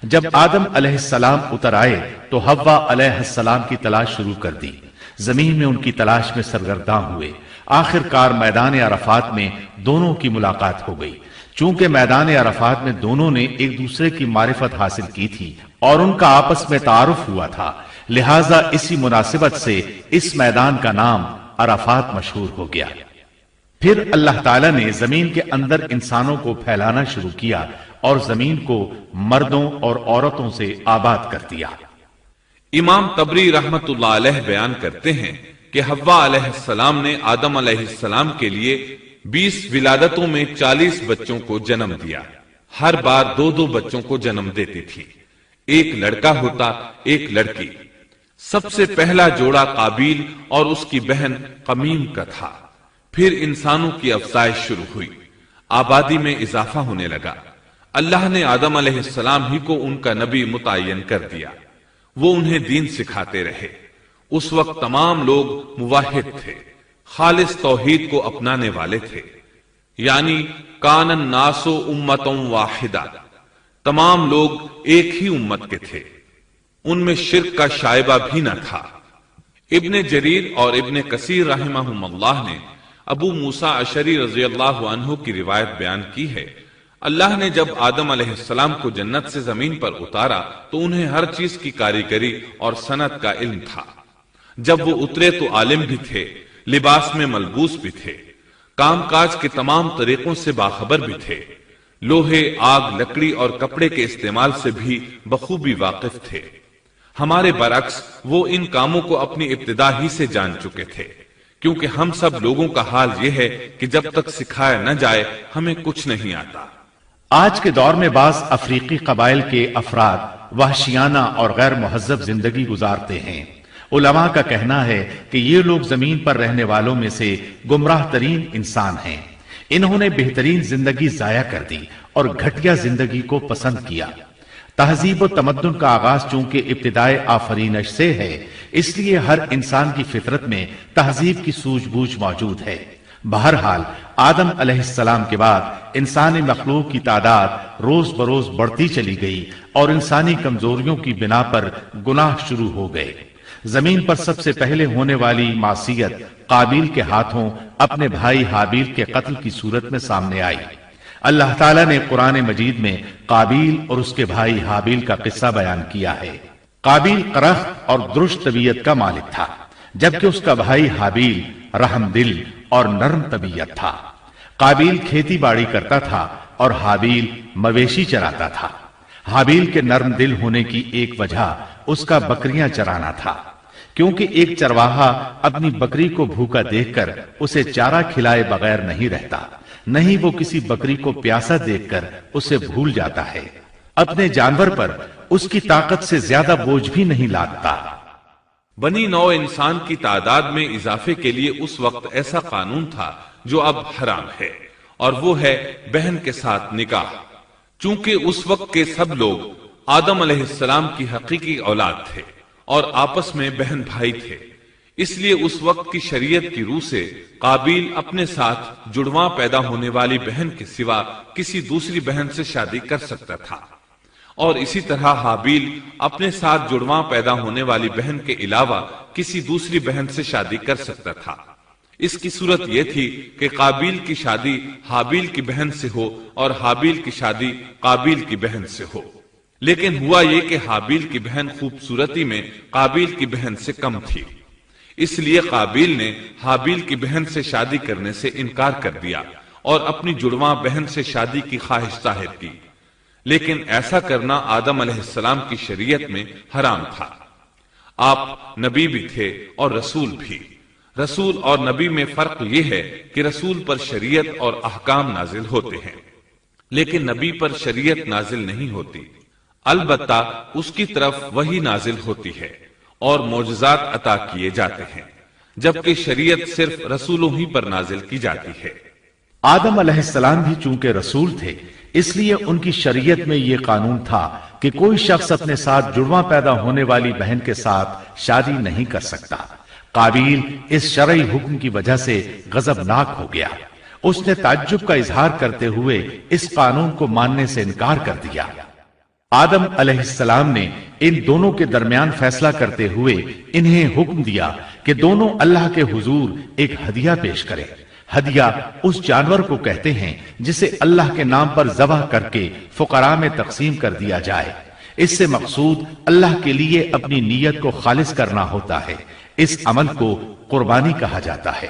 جب آدم علیہ السلام اتر آئے تو حوا علیہ السلام کی تلاش شروع کر دی، زمین میں ان کی تلاش میں سرگرداں ہوئے۔ آخر کار میدان عرفات میں دونوں کی ملاقات ہو گئی۔ چونکہ میدان عرفات میں دونوں نے ایک دوسرے کی معرفت حاصل کی تھی اور ان کا آپس میں تعارف ہوا تھا، لہٰذا اسی مناسبت سے اس میدان کا نام عرفات مشہور ہو گیا۔ پھر اللہ تعالیٰ نے زمین کے اندر انسانوں کو پھیلانا شروع کیا اور زمین کو مردوں اور عورتوں سے آباد کر دیا۔
امام طبری رحمت اللہ علیہ بیان کرتے ہیں کہ حوا علیہ السلام نے آدم علیہ السلام کے لیے 20 ولادتوں میں 40 بچوں کو جنم دیا، ہر بار 2 بچوں کو جنم دیتی تھی، ایک لڑکا ہوتا ایک لڑکی۔ سب سے پہلا جوڑا قابیل اور اس کی بہن قمیم کا تھا۔ پھر انسانوں کی افزائش شروع ہوئی، آبادی میں اضافہ ہونے لگا۔ اللہ نے آدم علیہ السلام ہی کو ان کا نبی متعین کر دیا، وہ انہیں دین سکھاتے رہے۔ اس وقت تمام لوگ موحد تھے، خالص توحید کو اپنانے والے تھے، یعنی کان الناس امۃ واحدہ، تمام لوگ ایک ہی امت کے تھے، ان میں شرک کا شائبہ بھی نہ تھا۔ ابن جریر اور ابن کثیر رحمہم اللہ نے ابو موسیٰ اشعری رضی اللہ عنہ کی روایت بیان کی ہے، اللہ نے جب آدم علیہ السلام کو جنت سے زمین پر اتارا تو انہیں ہر چیز کی کاریگری اور صنعت کا علم تھا۔ جب وہ اترے تو عالم بھی تھے، لباس میں ملبوس بھی تھے، کام کاج کے تمام طریقوں سے باخبر بھی تھے، لوہے، آگ، لکڑی اور کپڑے کے استعمال سے بھی بخوبی واقف تھے۔ ہمارے برعکس وہ ان کاموں کو اپنی ابتدا ہی سے جان چکے تھے، کیونکہ ہم سب لوگوں کا حال یہ ہے کہ جب تک سکھایا نہ جائے ہمیں کچھ نہیں آتا۔
آج کے دور میں بعض افریقی قبائل کے افراد وحشیانہ اور غیر مہذب زندگی گزارتے ہیں۔ علماء کا کہنا ہے کہ یہ لوگ زمین پر رہنے والوں میں سے گمراہ ترین انسان ہیں۔ انہوں نے بہترین زندگی ضائع کر دی اور گھٹیا زندگی کو پسند کیا۔ تہذیب و تمدن کا آغاز چونکہ ابتدائے آفرینش سے ہے، اس لیے ہر انسان کی فطرت میں تہذیب کی سوجھ بوجھ موجود ہے۔ بہرحال آدم علیہ السلام کے بعد انسانی مخلوق کی تعداد روز بروز بڑھتی چلی گئی اور انسانی کمزوریوں کی بنا پر گناہ شروع ہو گئے۔ زمین پر سب سے پہلے ہونے والی معصیت قابیل کے ہاتھوں اپنے بھائی حابیل کے قتل کی صورت میں سامنے آئی۔ اللہ تعالیٰ نے قرآن مجید میں قابیل اور اس کے بھائی حابیل کا قصہ بیان کیا ہے۔ قابیل قرخت اور درشت طبیعت کا مالک تھا، جبکہ اس کا بھائی حابیل رحم دل اور نرم طبیعت تھا۔ قابیل کھیتی باڑی کرتا تھا اور حابیل مویشی چراتا تھا۔ حابیل کے نرم دل ہونے کی ایک وجہ اس کا بکریاں چرانا تھا، کیونکہ ایک چرواہا اپنی بکری کو بھوکا دیکھ کر اسے چارہ کھلائے بغیر نہیں رہتا، نہیں وہ کسی بکری کو پیاسا دیکھ کر اسے بھول جاتا ہے۔ اپنے جانور پر اس کی طاقت سے زیادہ بوجھ بھی نہیں لادتا۔
بنی نوع انسان کی تعداد میں اضافے کے لیے اس وقت ایسا قانون تھا جو اب حرام ہے، اور وہ ہے بہن کے ساتھ نکاح۔ چونکہ اس وقت کے سب لوگ آدم علیہ السلام کی حقیقی اولاد تھے اور آپس میں بہن بھائی تھے، اس لیے اس وقت کی شریعت کی روح سے قابیل اپنے ساتھ جڑواں پیدا ہونے والی بہن کے سوا کسی دوسری بہن سے شادی کر سکتا تھا، اور اسی طرح حابیل اپنے ساتھ جڑواں پیدا ہونے والی بہن کے علاوہ کسی دوسری بہن سے شادی کر سکتا تھا۔ اس کی صورت یہ تھی کہ قابیل کی شادی حابیل کی بہن سے ہو اور حابیل کی شادی قابیل کی بہن سے ہو، لیکن ہوا یہ کہ حابیل کی بہن خوبصورتی میں قابیل کی بہن سے کم تھی، اس لیے قابیل نے حابیل کی بہن سے شادی کرنے سے انکار کر دیا اور اپنی جڑواں بہن سے شادی کی خواہش ظاہر کی، لیکن ایسا کرنا آدم علیہ السلام کی شریعت میں حرام تھا۔ آپ نبی بھی تھے اور رسول بھی۔ رسول اور نبی میں فرق یہ ہے کہ رسول پر شریعت اور احکام نازل ہوتے ہیں، لیکن نبی پر شریعت نازل نہیں ہوتی، البتہ اس کی طرف وحی نازل ہوتی ہے اور معجزات عطا کیے جاتے ہیں، جبکہ شریعت صرف رسولوں ہی پر نازل کی جاتی ہے۔
آدم علیہ السلام بھی چونکہ رسول تھے، اس لیے ان کی شریعت میں یہ قانون تھا کہ کوئی شخص اپنے ساتھ جڑواں پیدا ہونے والی بہن کے ساتھ شادی نہیں کر سکتا۔ قابیل اس شرعی حکم کی وجہ سے غضبناک ہو گیا۔ اس نے تعجب کا اظہار کرتے ہوئے اس قانون کو ماننے سے انکار کر دیا۔ آدم علیہ السلام نے ان دونوں کے درمیان فیصلہ کرتے ہوئے انہیں حکم دیا کہ دونوں اللہ کے حضور ایک ہدیہ پیش کریں۔ ہدیہ اس جانور کو کہتے ہیں جسے اللہ کے نام پر ذبح کر کے فقراء میں تقسیم کر دیا جائے۔ اس سے مقصود اللہ کے لیے اپنی نیت کو خالص کرنا ہوتا ہے۔ اس عمل کو قربانی کہا جاتا ہے۔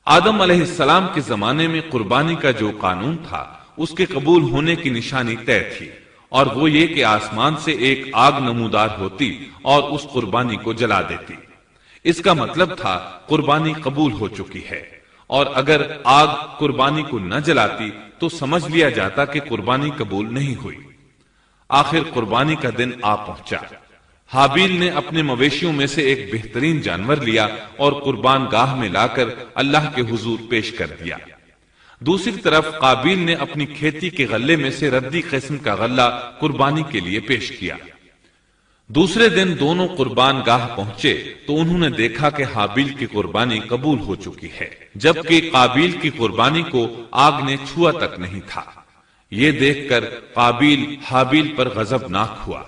آدم علیہ السلام کے زمانے میں قربانی کا جو قانون تھا اس کے قبول ہونے کی نشانی طے تھی، اور وہ یہ کہ آسمان سے ایک آگ نمودار ہوتی اور اس قربانی کو جلا دیتی۔ اس کا مطلب تھا قربانی قبول ہو چکی ہے، اور اگر آگ قربانی کو نہ جلاتی تو سمجھ لیا جاتا کہ قربانی قبول نہیں ہوئی۔ آخر قربانی کا دن آ پہنچا۔ حابیل نے اپنے مویشیوں میں سے ایک بہترین جانور لیا اور قربان گاہ میں لا کر اللہ کے حضور پیش کر دیا۔ دوسری طرف قابیل نے اپنی کھیتی کے غلے میں سے ردی قسم کا غلہ قربانی کے لیے پیش کیا۔ دوسرے دن دونوں قربان گاہ پہنچے تو انہوں نے دیکھا کہ حابیل کی قربانی قبول ہو چکی ہے، جبکہ قابیل کی قربانی کو آگ نے چھوا تک نہیں تھا۔ یہ دیکھ کر قابیل حابیل پر غضبناک ہوا۔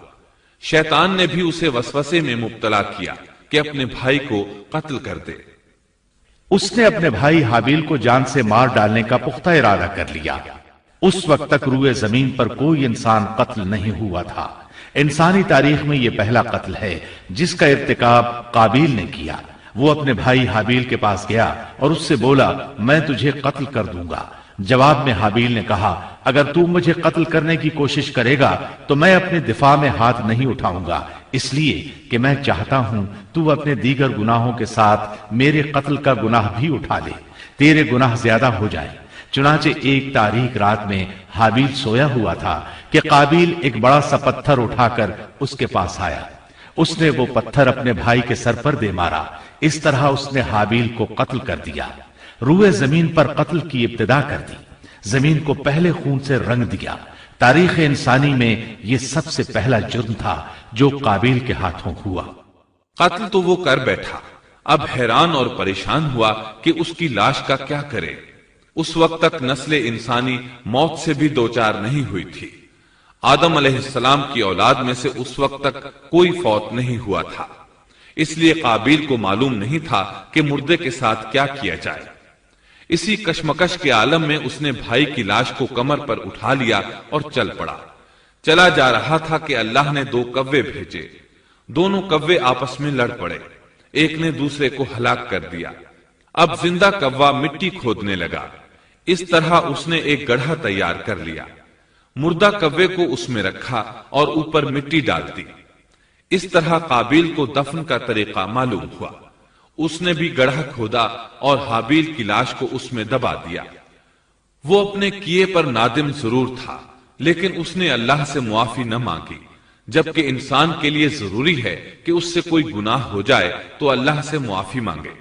شیطان نے بھی اسے وسوسے میں مبتلا کیا کہ اپنے بھائی کو قتل کر دے۔
اس نے اپنے بھائی حابیل کو جان سے مار ڈالنے کا پختہ ارادہ کر لیا۔ اس وقت تک روئے زمین پر کوئی انسان قتل نہیں ہوا تھا۔ انسانی تاریخ میں یہ پہلا قتل ہے جس کا ارتکاب قابیل نے کیا۔ وہ اپنے بھائی حابیل کے پاس گیا اور اس سے بولا، میں تجھے قتل کر دوں گا۔ جواب میں حابیل نے کہا، اگر تو مجھے قتل کرنے کی کوشش کرے گا تو میں اپنے دفاع میں ہاتھ نہیں اٹھاؤں گا، اس لیے کہ میں چاہتا ہوں تو اپنے دیگر گناہوں کے ساتھ میرے قتل کا گناہ بھی اٹھا لے، تیرے گناہ زیادہ ہو جائیں۔ چنانچہ ایک تاریک رات میں حابیل سویا ہوا تھا کہ قابیل ایک بڑا سا پتھر اٹھا کر اس کے پاس آیا۔ اس نے وہ پتھر اپنے بھائی کے سر پر دے مارا۔ اس طرح اس نے حابیل کو قتل کر دیا، روئے زمین پر قتل کی ابتدا کر دی، زمین کو پہلے خون سے رنگ دیا۔ تاریخ انسانی میں یہ سب سے پہلا جرم تھا جو قابیل کے ہاتھوں ہوا۔
قتل تو وہ کر بیٹھا، اب حیران اور پریشان ہوا کہ اس کی لاش کا کیا کرے۔ اس وقت تک نسل انسانی موت سے بھی دوچار نہیں ہوئی تھی۔ آدم علیہ السلام کی اولاد میں سے اس وقت تک کوئی فوت نہیں ہوا تھا، اس لیے قابیل کو معلوم نہیں تھا کہ مردے کے ساتھ کیا کیا جائے۔ اسی کشمکش کے عالم میں اس نے بھائی کی لاش کو کمر پر اٹھا لیا اور چل پڑا۔ چلا جا رہا تھا کہ اللہ نے دو کوے بھیجے۔ دونوں کوے آپس میں لڑ پڑے، ایک نے دوسرے کو ہلاک کر دیا۔ اب زندہ کوا مٹی کھودنے لگا، اس طرح اس نے ایک گڑھا تیار کر لیا، مردہ کوے کو اس میں رکھا اور اوپر مٹی ڈال دی۔ اس طرح قابیل کو دفن کا طریقہ معلوم ہوا۔ اس نے بھی گڑھا کھودا اور حابیل کی لاش کو اس میں دبا دیا۔ وہ اپنے کیے پر نادم ضرور تھا، لیکن اس نے اللہ سے معافی نہ مانگی، جبکہ انسان کے لیے ضروری ہے کہ اس سے کوئی گناہ ہو جائے تو اللہ سے معافی مانگے۔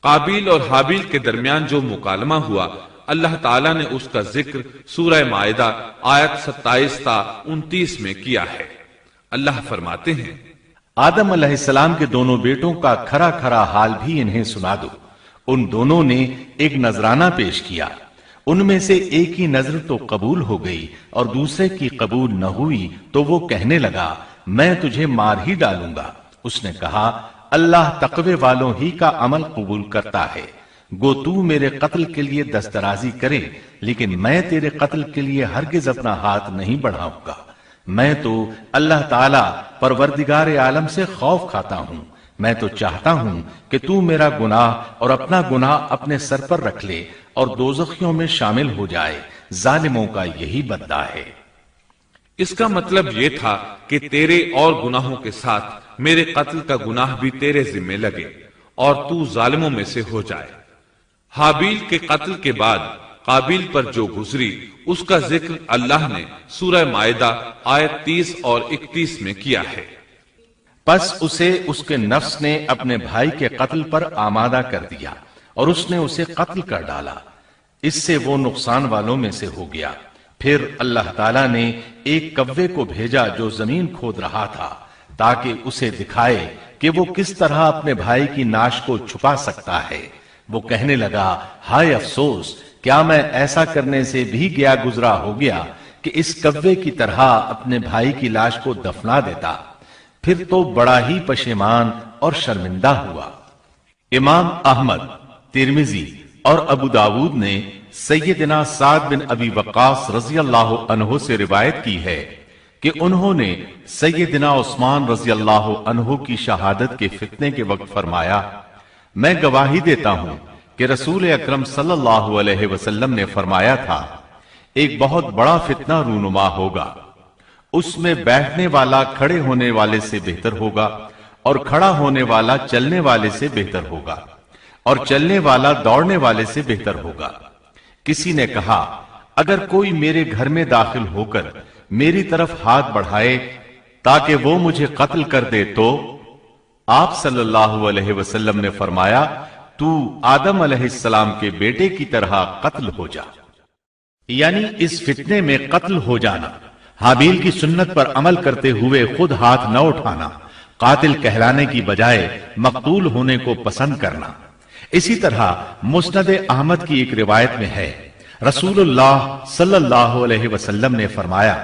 قابیل اور حابیل کے درمیان جو مکالمہ ہوا، اللہ تعالیٰ نے اس کا ذکر سورہ مائدہ آیت 27 تا 29 میں کیا ہے۔ اللہ فرماتے ہیں،
آدم علیہ السلام کے دونوں بیٹوں کا کھرا کھرا حال بھی انہیں سنا دو۔ ان دونوں نے ایک نذرانہ پیش کیا، ان میں سے ایک ہی نذر تو قبول ہو گئی اور دوسرے کی قبول نہ ہوئی تو وہ کہنے لگا، میں تجھے مار ہی ڈالوں گا۔ اس نے کہا، اللہ تقوی والوں ہی کا عمل قبول کرتا ہے، گو تو میرے قتل کے لیے دسترازی کرے، لیکن میں تیرے قتل کے لیے ہرگز اپنا ہاتھ نہیں بڑھاؤں گا۔ میں تو اللہ تعالی پروردگار عالم سے خوف کھاتا ہوں، میں تو چاہتا ہوں کہ تو میرا گناہ اور اپنا گناہ اپنے سر پر رکھ لے اور دوزخیوں میں شامل ہو جائے، ظالموں کا یہی بدلہ ہے۔
اس کا مطلب یہ تھا کہ تیرے اور گناہوں کے ساتھ میرے قتل کا گناہ بھی تیرے ذمہ لگے اور تو ظالموں میں سے ہو جائے۔ حابیل کے قتل کے بعد قابیل پر جو گزری اس کا ذکر اللہ نے سورہ مائدہ آیت 30 اور 31 میں کیا ہے۔
پس اسے اس کے نفس نے اپنے بھائی کے قتل پر آمادہ کر دیا اور اس نے اسے قتل کر ڈالا، اس سے وہ نقصان والوں میں سے ہو گیا۔ پھر اللہ تعالیٰ نے ایک کوے کو بھیجا جو زمین کھود رہا تھا تاکہ اسے دکھائے کہ وہ کس طرح اپنے بھائی کی ناش کو چھپا سکتا ہے۔ وہ کہنے لگا، ہائے افسوس، کیا میں ایسا کرنے سے بھی گیا گزرا ہو گیا کہ اس کوے کی طرح اپنے بھائی کی لاش کو دفنا دیتا۔ پھر تو بڑا ہی پشیمان اور شرمندہ ہوا۔ امام احمد، ترمذی اور ابو داود نے سیدنا سعد بن ابی وقاص رضی اللہ عنہ سے روایت کی ہے کہ انہوں نے سیدنا عثمان رضی اللہ عنہ کی شہادت کے فتنے کے وقت فرمایا، میں گواہی دیتا ہوں کہ رسول اکرم صلی اللہ علیہ وسلم نے فرمایا تھا، ایک بہت بڑا فتنہ رونما ہوگا، اس میں بیٹھنے والا کھڑے ہونے والے سے بہتر ہوگا اور کھڑا ہونے والا چلنے والے سے بہتر ہوگا اور چلنے والا دوڑنے والے سے بہتر ہوگا۔ کسی نے کہا، اگر کوئی میرے گھر میں داخل ہو کر میری طرف ہاتھ بڑھائے تاکہ وہ مجھے قتل کر دے تو آپ صلی اللہ علیہ وسلم نے فرمایا، تو آدم علیہ السلام کے بیٹے کی طرح قتل ہو جا، یعنی اس فتنے میں قتل ہو جانا، حابیل کی سنت پر عمل کرتے ہوئے خود ہاتھ نہ اٹھانا، قاتل کہلانے کی بجائے مقتول ہونے کو پسند کرنا۔ اسی طرح مسند احمد کی ایک روایت میں ہے، رسول اللہ صلی اللہ علیہ وسلم نے فرمایا،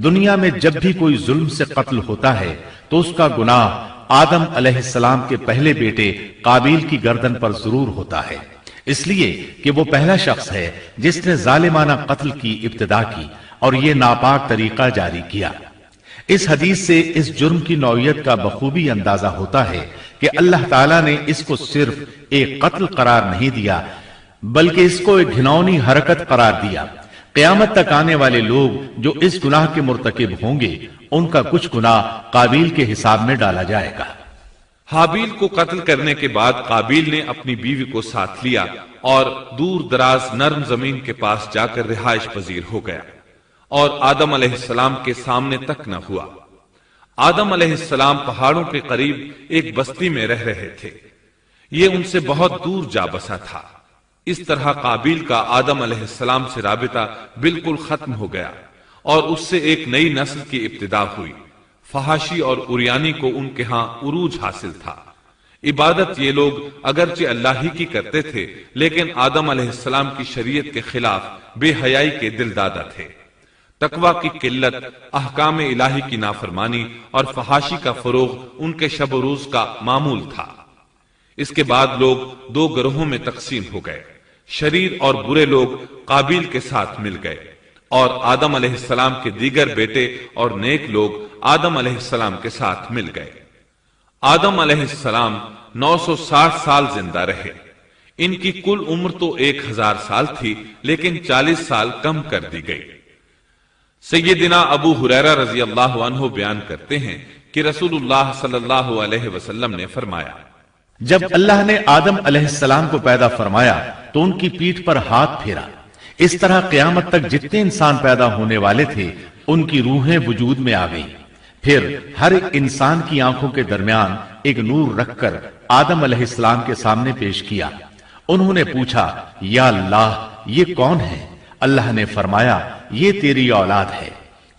دنیا میں جب بھی کوئی ظلم سے قتل ہوتا ہے تو اس کا گناہ آدم علیہ السلام کے پہلے بیٹے قابیل کی گردن پر ضرور ہوتا ہے، اس لیے کہ وہ پہلا شخص ہے جس نے ظالمانہ قتل کی ابتدا کی اور یہ ناپاک طریقہ جاری کیا۔ اس حدیث سے اس جرم کی نوعیت کا بخوبی اندازہ ہوتا ہے کہ اللہ تعالیٰ نے اس کو صرف ایک قتل قرار نہیں دیا بلکہ اس کو ایک گھناؤنی حرکت قرار دیا۔ قیامت تک آنے والے لوگ جو اس گناہ کے مرتکب ہوں گے ان کا کچھ گناہ قابیل کے حساب میں ڈالا جائے گا۔
حابیل کو قتل کرنے کے بعد قابیل نے اپنی بیوی کو ساتھ لیا اور دور دراز نرم زمین کے پاس جا کر رہائش پذیر ہو گیا اور آدم علیہ السلام کے سامنے تک نہ ہوا۔ آدم علیہ السلام پہاڑوں کے قریب ایک بستی میں رہ رہے تھے، یہ ان سے بہت دور جا بسا تھا۔ اس طرح قابیل کا آدم علیہ السلام سے رابطہ بالکل ختم ہو گیا اور اس سے ایک نئی نسل کی ابتدا ہوئی۔ فحاشی اور اریانی کو ان کے ہاں عروج حاصل تھا۔ عبادت یہ لوگ اگرچہ اللہ ہی کی کرتے تھے لیکن آدم علیہ السلام کی شریعت کے خلاف بے حیائی کے دل دادا تھے۔ تقوی کی قلت، احکام الہی کی نافرمانی اور فحاشی کا فروغ ان کے شب و روز کا معمول تھا۔ اس کے بعد لوگ دو گروہوں میں تقسیم ہو گئے، شریر اور برے لوگ قابیل کے ساتھ مل گئے اور آدم علیہ السلام کے دیگر بیٹے اور نیک لوگ آدم علیہ السلام کے ساتھ مل گئے۔ آدم علیہ السلام 960 سال زندہ رہے۔ ان کی کل عمر تو 1000 سال تھی لیکن 40 سال کم کر دی گئی۔ سیدنا ابو ہریرہ رضی اللہ عنہ بیان کرتے ہیں کہ رسول اللہ صلی اللہ علیہ وسلم نے فرمایا،
جب اللہ نے آدم علیہ السلام کو پیدا فرمایا تو ان کی پیٹھ پر ہاتھ پھیرا، اس طرح قیامت تک جتنے انسان پیدا ہونے والے تھے ان کی روحیں وجود میں آ گئیں۔ پھر ہر ایک انسان کی آنکھوں کے درمیان ایک نور رکھ کر آدم علیہ السلام کے سامنے پیش کیا۔ انہوں نے پوچھا، یا اللہ یہ کون ہے؟ اللہ نے فرمایا، یہ تیری اولاد ہے۔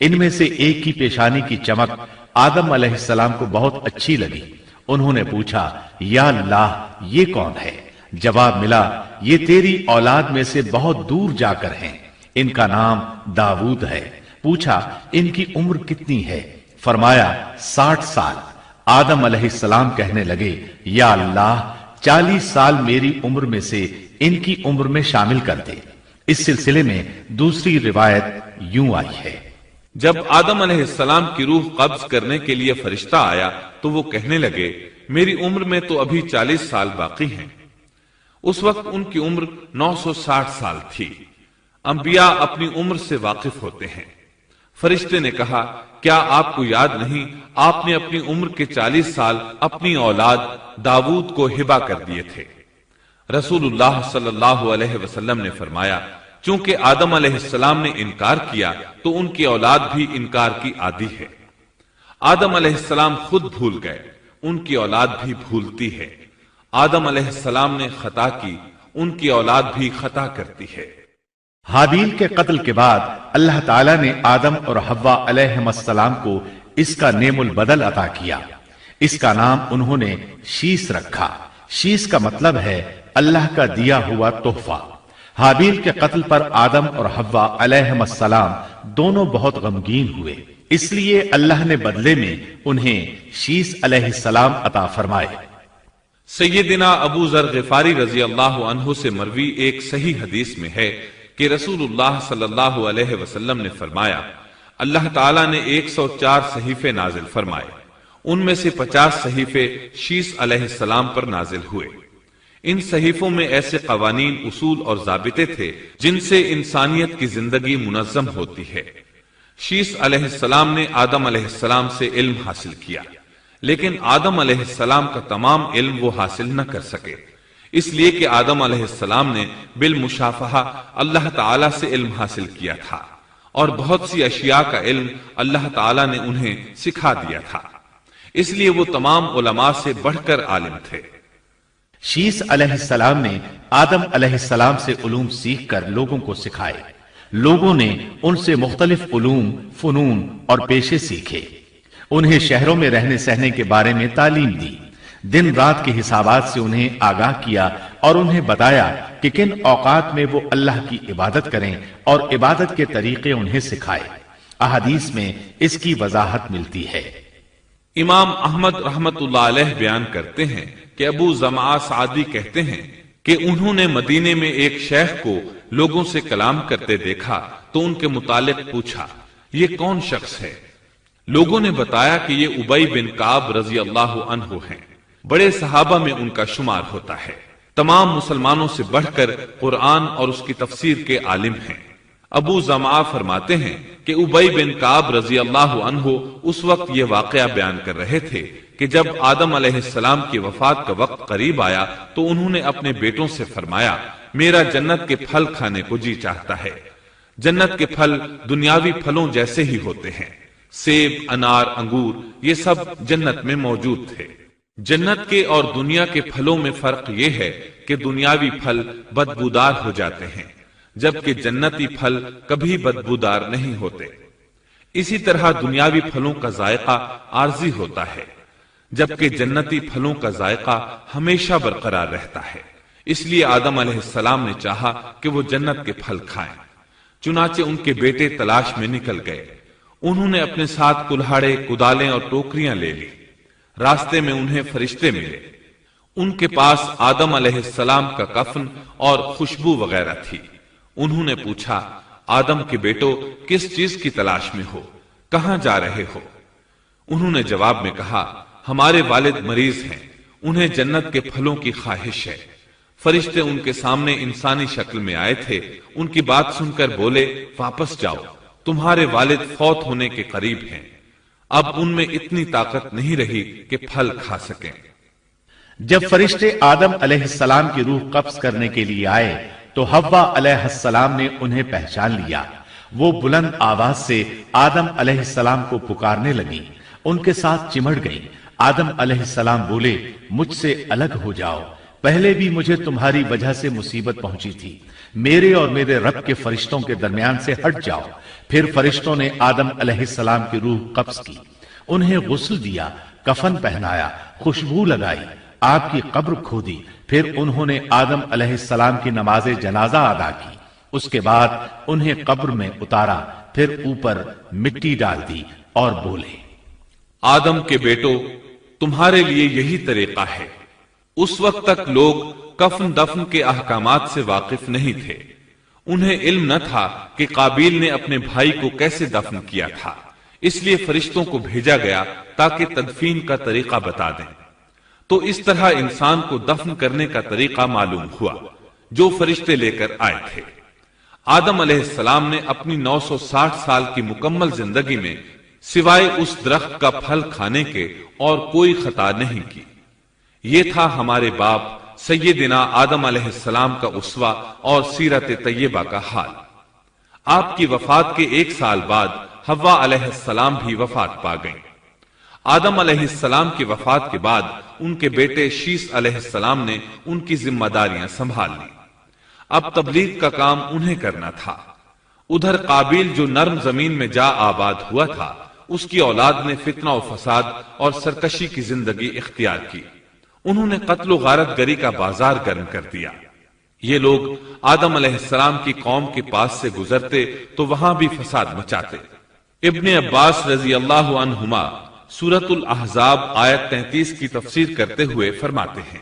ان میں سے ایک کی پیشانی کی چمک آدم علیہ السلام کو بہت اچھی لگی۔ انہوں نے پوچھا، یا اللہ یہ کون ہے؟ جواب ملا، یہ تیری اولاد میں سے بہت دور جا کر ہیں، ان کا نام داؤد ہے۔ پوچھا، ان کی عمر کتنی ہے؟ فرمایا 60 سال۔ آدم علیہ السلام کہنے لگے، یا اللہ 40 سال میری عمر میں سے ان کی عمر میں شامل کر دے۔ اس سلسلے میں دوسری روایت یوں آئی ہے،
جب آدم علیہ السلام کی روح قبض کرنے کے لیے فرشتہ آیا تو وہ کہنے لگے، میری عمر میں تو ابھی 40 سال باقی ہیں۔ اس وقت ان کی عمر 960 سال تھی۔ انبیاء اپنی عمر سے واقف ہوتے ہیں۔ فرشتے نے کہا، کیا آپ کو یاد نہیں آپ نے اپنی عمر کے 40 سال اپنی اولاد داؤد کو ہبہ کر دیے تھے؟ رسول اللہ صلی اللہ علیہ وسلم نے فرمایا، چونکہ آدم علیہ السلام نے انکار کیا تو ان کی اولاد بھی انکار کی عادی ہے۔ آدم علیہ السلام خود بھول گئے، ان کی اولاد بھی بھولتی ہے۔ آدم علیہ السلام نے خطا کی، ان کی اولاد بھی خطا کرتی ہے۔
حابیل کے قتل کے بعد اللہ تعالیٰ نے آدم اور حوا علیہ السلام کو اس کا نعم البدل عطا کیا۔ اس کا نام انہوں نے شیس رکھا۔ شیس کا مطلب ہے اللہ کا دیا ہوا تحفہ۔ حابیل کے قتل پر آدم اور حوا علیہ السلام دونوں بہت غمگین ہوئے، اس لیے اللہ نے بدلے میں انہیں شیس علیہ السلام عطا فرمائے۔
سیدنا ابو ذر غفاری رضی اللہ عنہ سے مروی ایک صحیح حدیث میں ہے کہ رسول اللہ صلی اللہ علیہ وسلم نے فرمایا، اللہ تعالیٰ نے 104 صحیفے نازل فرمائے، ان میں سے 50 صحیفے شیس علیہ السلام پر نازل ہوئے۔ ان صحیفوں میں ایسے قوانین، اصول اور ضابطے تھے جن سے انسانیت کی زندگی منظم ہوتی ہے۔ شیس علیہ السلام نے آدم علیہ السلام سے علم حاصل کیا، لیکن آدم علیہ السلام کا تمام علم وہ حاصل نہ کر سکے، اس لیے کہ آدم علیہ السلام نے بالمشافہہ اللہ تعالیٰ سے علم حاصل کیا تھا، اور بہت سی اشیاء کا علم اللہ تعالیٰ نے انہیں سکھا دیا تھا، اس لیے وہ تمام علماء سے بڑھ کر عالم تھے۔
شیس علیہ السلام نے آدم علیہ السلام سے علوم سیکھ کر لوگوں کو سکھائے، لوگوں نے ان سے مختلف علوم، فنون اور پیشے سیکھے، انہیں شہروں میں رہنے سہنے کے بارے میں تعلیم دی، دن رات کے حسابات سے انہیں آگاہ کیا اور انہیں بتایا کہ کن اوقات میں وہ اللہ کی عبادت کریں اور عبادت کے طریقے انہیں سکھائے۔ احادیث میں اس کی وضاحت ملتی ہے۔
امام احمد رحمت اللہ علیہ بیان کرتے ہیں کہ ابو زمعہ سعدی کہتے ہیں کہ انہوں نے مدینے میں ایک شیخ کو لوگوں سے کلام کرتے دیکھا تو ان کے متعلق پوچھا، یہ کون شخص ہے؟ لوگوں نے بتایا کہ یہ ابی بن کعب رضی اللہ عنہ ہیں، بڑے صحابہ میں ان کا شمار ہوتا ہے، تمام مسلمانوں سے بڑھ کر قرآن اور اس کی تفسیر کے عالم ہیں۔ ابو زمعہ فرماتے ہیں کہ ابی بن کعب رضی اللہ عنہ اس وقت یہ واقعہ بیان کر رہے تھے کہ جب آدم علیہ السلام کی وفات کا وقت قریب آیا تو انہوں نے اپنے بیٹوں سے فرمایا، میرا جنت کے پھل کھانے کو جی چاہتا ہے۔ جنت کے پھل دنیاوی پھلوں جیسے ہی ہوتے ہیں، سیب، انار، انگور، یہ سب جنت میں موجود تھے۔ جنت کے اور دنیا کے پھلوں میں فرق یہ ہے کہ دنیاوی پھل بدبودار ہو جاتے ہیں، جبکہ جنتی پھل کبھی بدبودار نہیں ہوتے۔ اسی طرح دنیاوی پھلوں کا ذائقہ عارضی ہوتا ہے، جبکہ جنتی پھلوں کا ذائقہ ہمیشہ برقرار رہتا ہے۔ اس لیے آدم علیہ السلام نے چاہا کہ وہ جنت کے پھل کھائیں، چنانچہ ان کے بیٹے تلاش میں نکل گئے۔ انہوں نے اپنے ساتھ کلہاڑے، کدالیں اور ٹوکریاں لے لی۔ راستے میں انہیں فرشتے ملے، ان کے پاس آدم علیہ السلام کا کفن اور خوشبو وغیرہ تھی۔ انہوں نے پوچھا، آدم کے بیٹو، کس چیز کی تلاش میں ہو؟ کہاں جا رہے ہو؟ انہوں نے جواب میں کہا، ہمارے والد مریض ہیں، انہیں جنت کے پھلوں کی خواہش ہے۔ فرشتے ان کے سامنے انسانی شکل میں آئے تھے، ان کی بات سن کر بولے، واپس جاؤ، تمہارے والد فوت ہونے کے قریب ہیں، اب ان میں اتنی طاقت نہیں رہی کہ پھل کھا سکیں۔
جب فرشتے آدم علیہ السلام کی روح قبض کرنے کے لیے آئے تو حوا علیہ السلام نے انہیں پہچان لیا۔ وہ بلند آواز سے آدم علیہ السلام کو پکارنے لگی، ان کے ساتھ چمڑ گئی۔ آدم علیہ السلام بولے، مجھ سے الگ ہو جاؤ، پہلے بھی مجھے تمہاری وجہ سے مصیبت پہنچی تھی، میرے اور میرے رب کے فرشتوں کے درمیان سے ہٹ جاؤ۔ پھر فرشتوں نے آدم علیہ السلام کی روح قبض کی، انہیں غسل دیا، کفن پہنایا، خوشبو لگائی، آپ کی قبر کھودی، پھر انہوں نے آدم علیہ السلام کی نماز جنازہ ادا کی، اس کے بعد انہیں قبر میں اتارا، پھر اوپر مٹی ڈال دی اور بولے،
آدم کے بیٹو، تمہارے لیے یہی طریقہ ہے۔ اس وقت تک لوگ کفن دفن کے احکامات سے واقف نہیں تھے، انہیں علم نہ تھا کہ قابیل نے اپنے بھائی کو کیسے دفن کیا تھا، اس لیے فرشتوں کو بھیجا گیا تاکہ تدفین کا طریقہ بتا دیں۔ تو اس طرح انسان کو دفن کرنے کا طریقہ معلوم ہوا جو فرشتے لے کر آئے تھے۔ آدم علیہ السلام نے اپنی 960 سال کی مکمل زندگی میں سوائے اس درخت کا پھل کھانے کے اور کوئی خطا نہیں کی۔ یہ تھا ہمارے باپ سیدنا آدم علیہ السلام کا اسوہ اور سیرت طیبہ کا حال۔ آپ کی وفات کے 1 سال بعد حوا علیہ السلام بھی وفات پا گئیں۔ آدم علیہ السلام کی وفات کے بعد ان کے بیٹے شیس علیہ السلام نے ان کی ذمہ داریاں سنبھال لی۔ اب تبلیغ کا کام انہیں کرنا تھا۔ ادھر قابیل جو نرم زمین میں جا آباد ہوا تھا، اس کی اولاد نے فتنہ و فساد اور سرکشی کی زندگی اختیار کی۔ انہوں نے قتل و غارت گری کا بازار گرم کر دیا۔ یہ لوگ آدم علیہ السلام کی قوم کے پاس سے گزرتے تو وہاں بھی فساد مچاتے۔ ابن عباس رضی اللہ عنہما سورۃ الاحزاب آیت 33 کی تفسیر کرتے ہوئے فرماتے ہیں،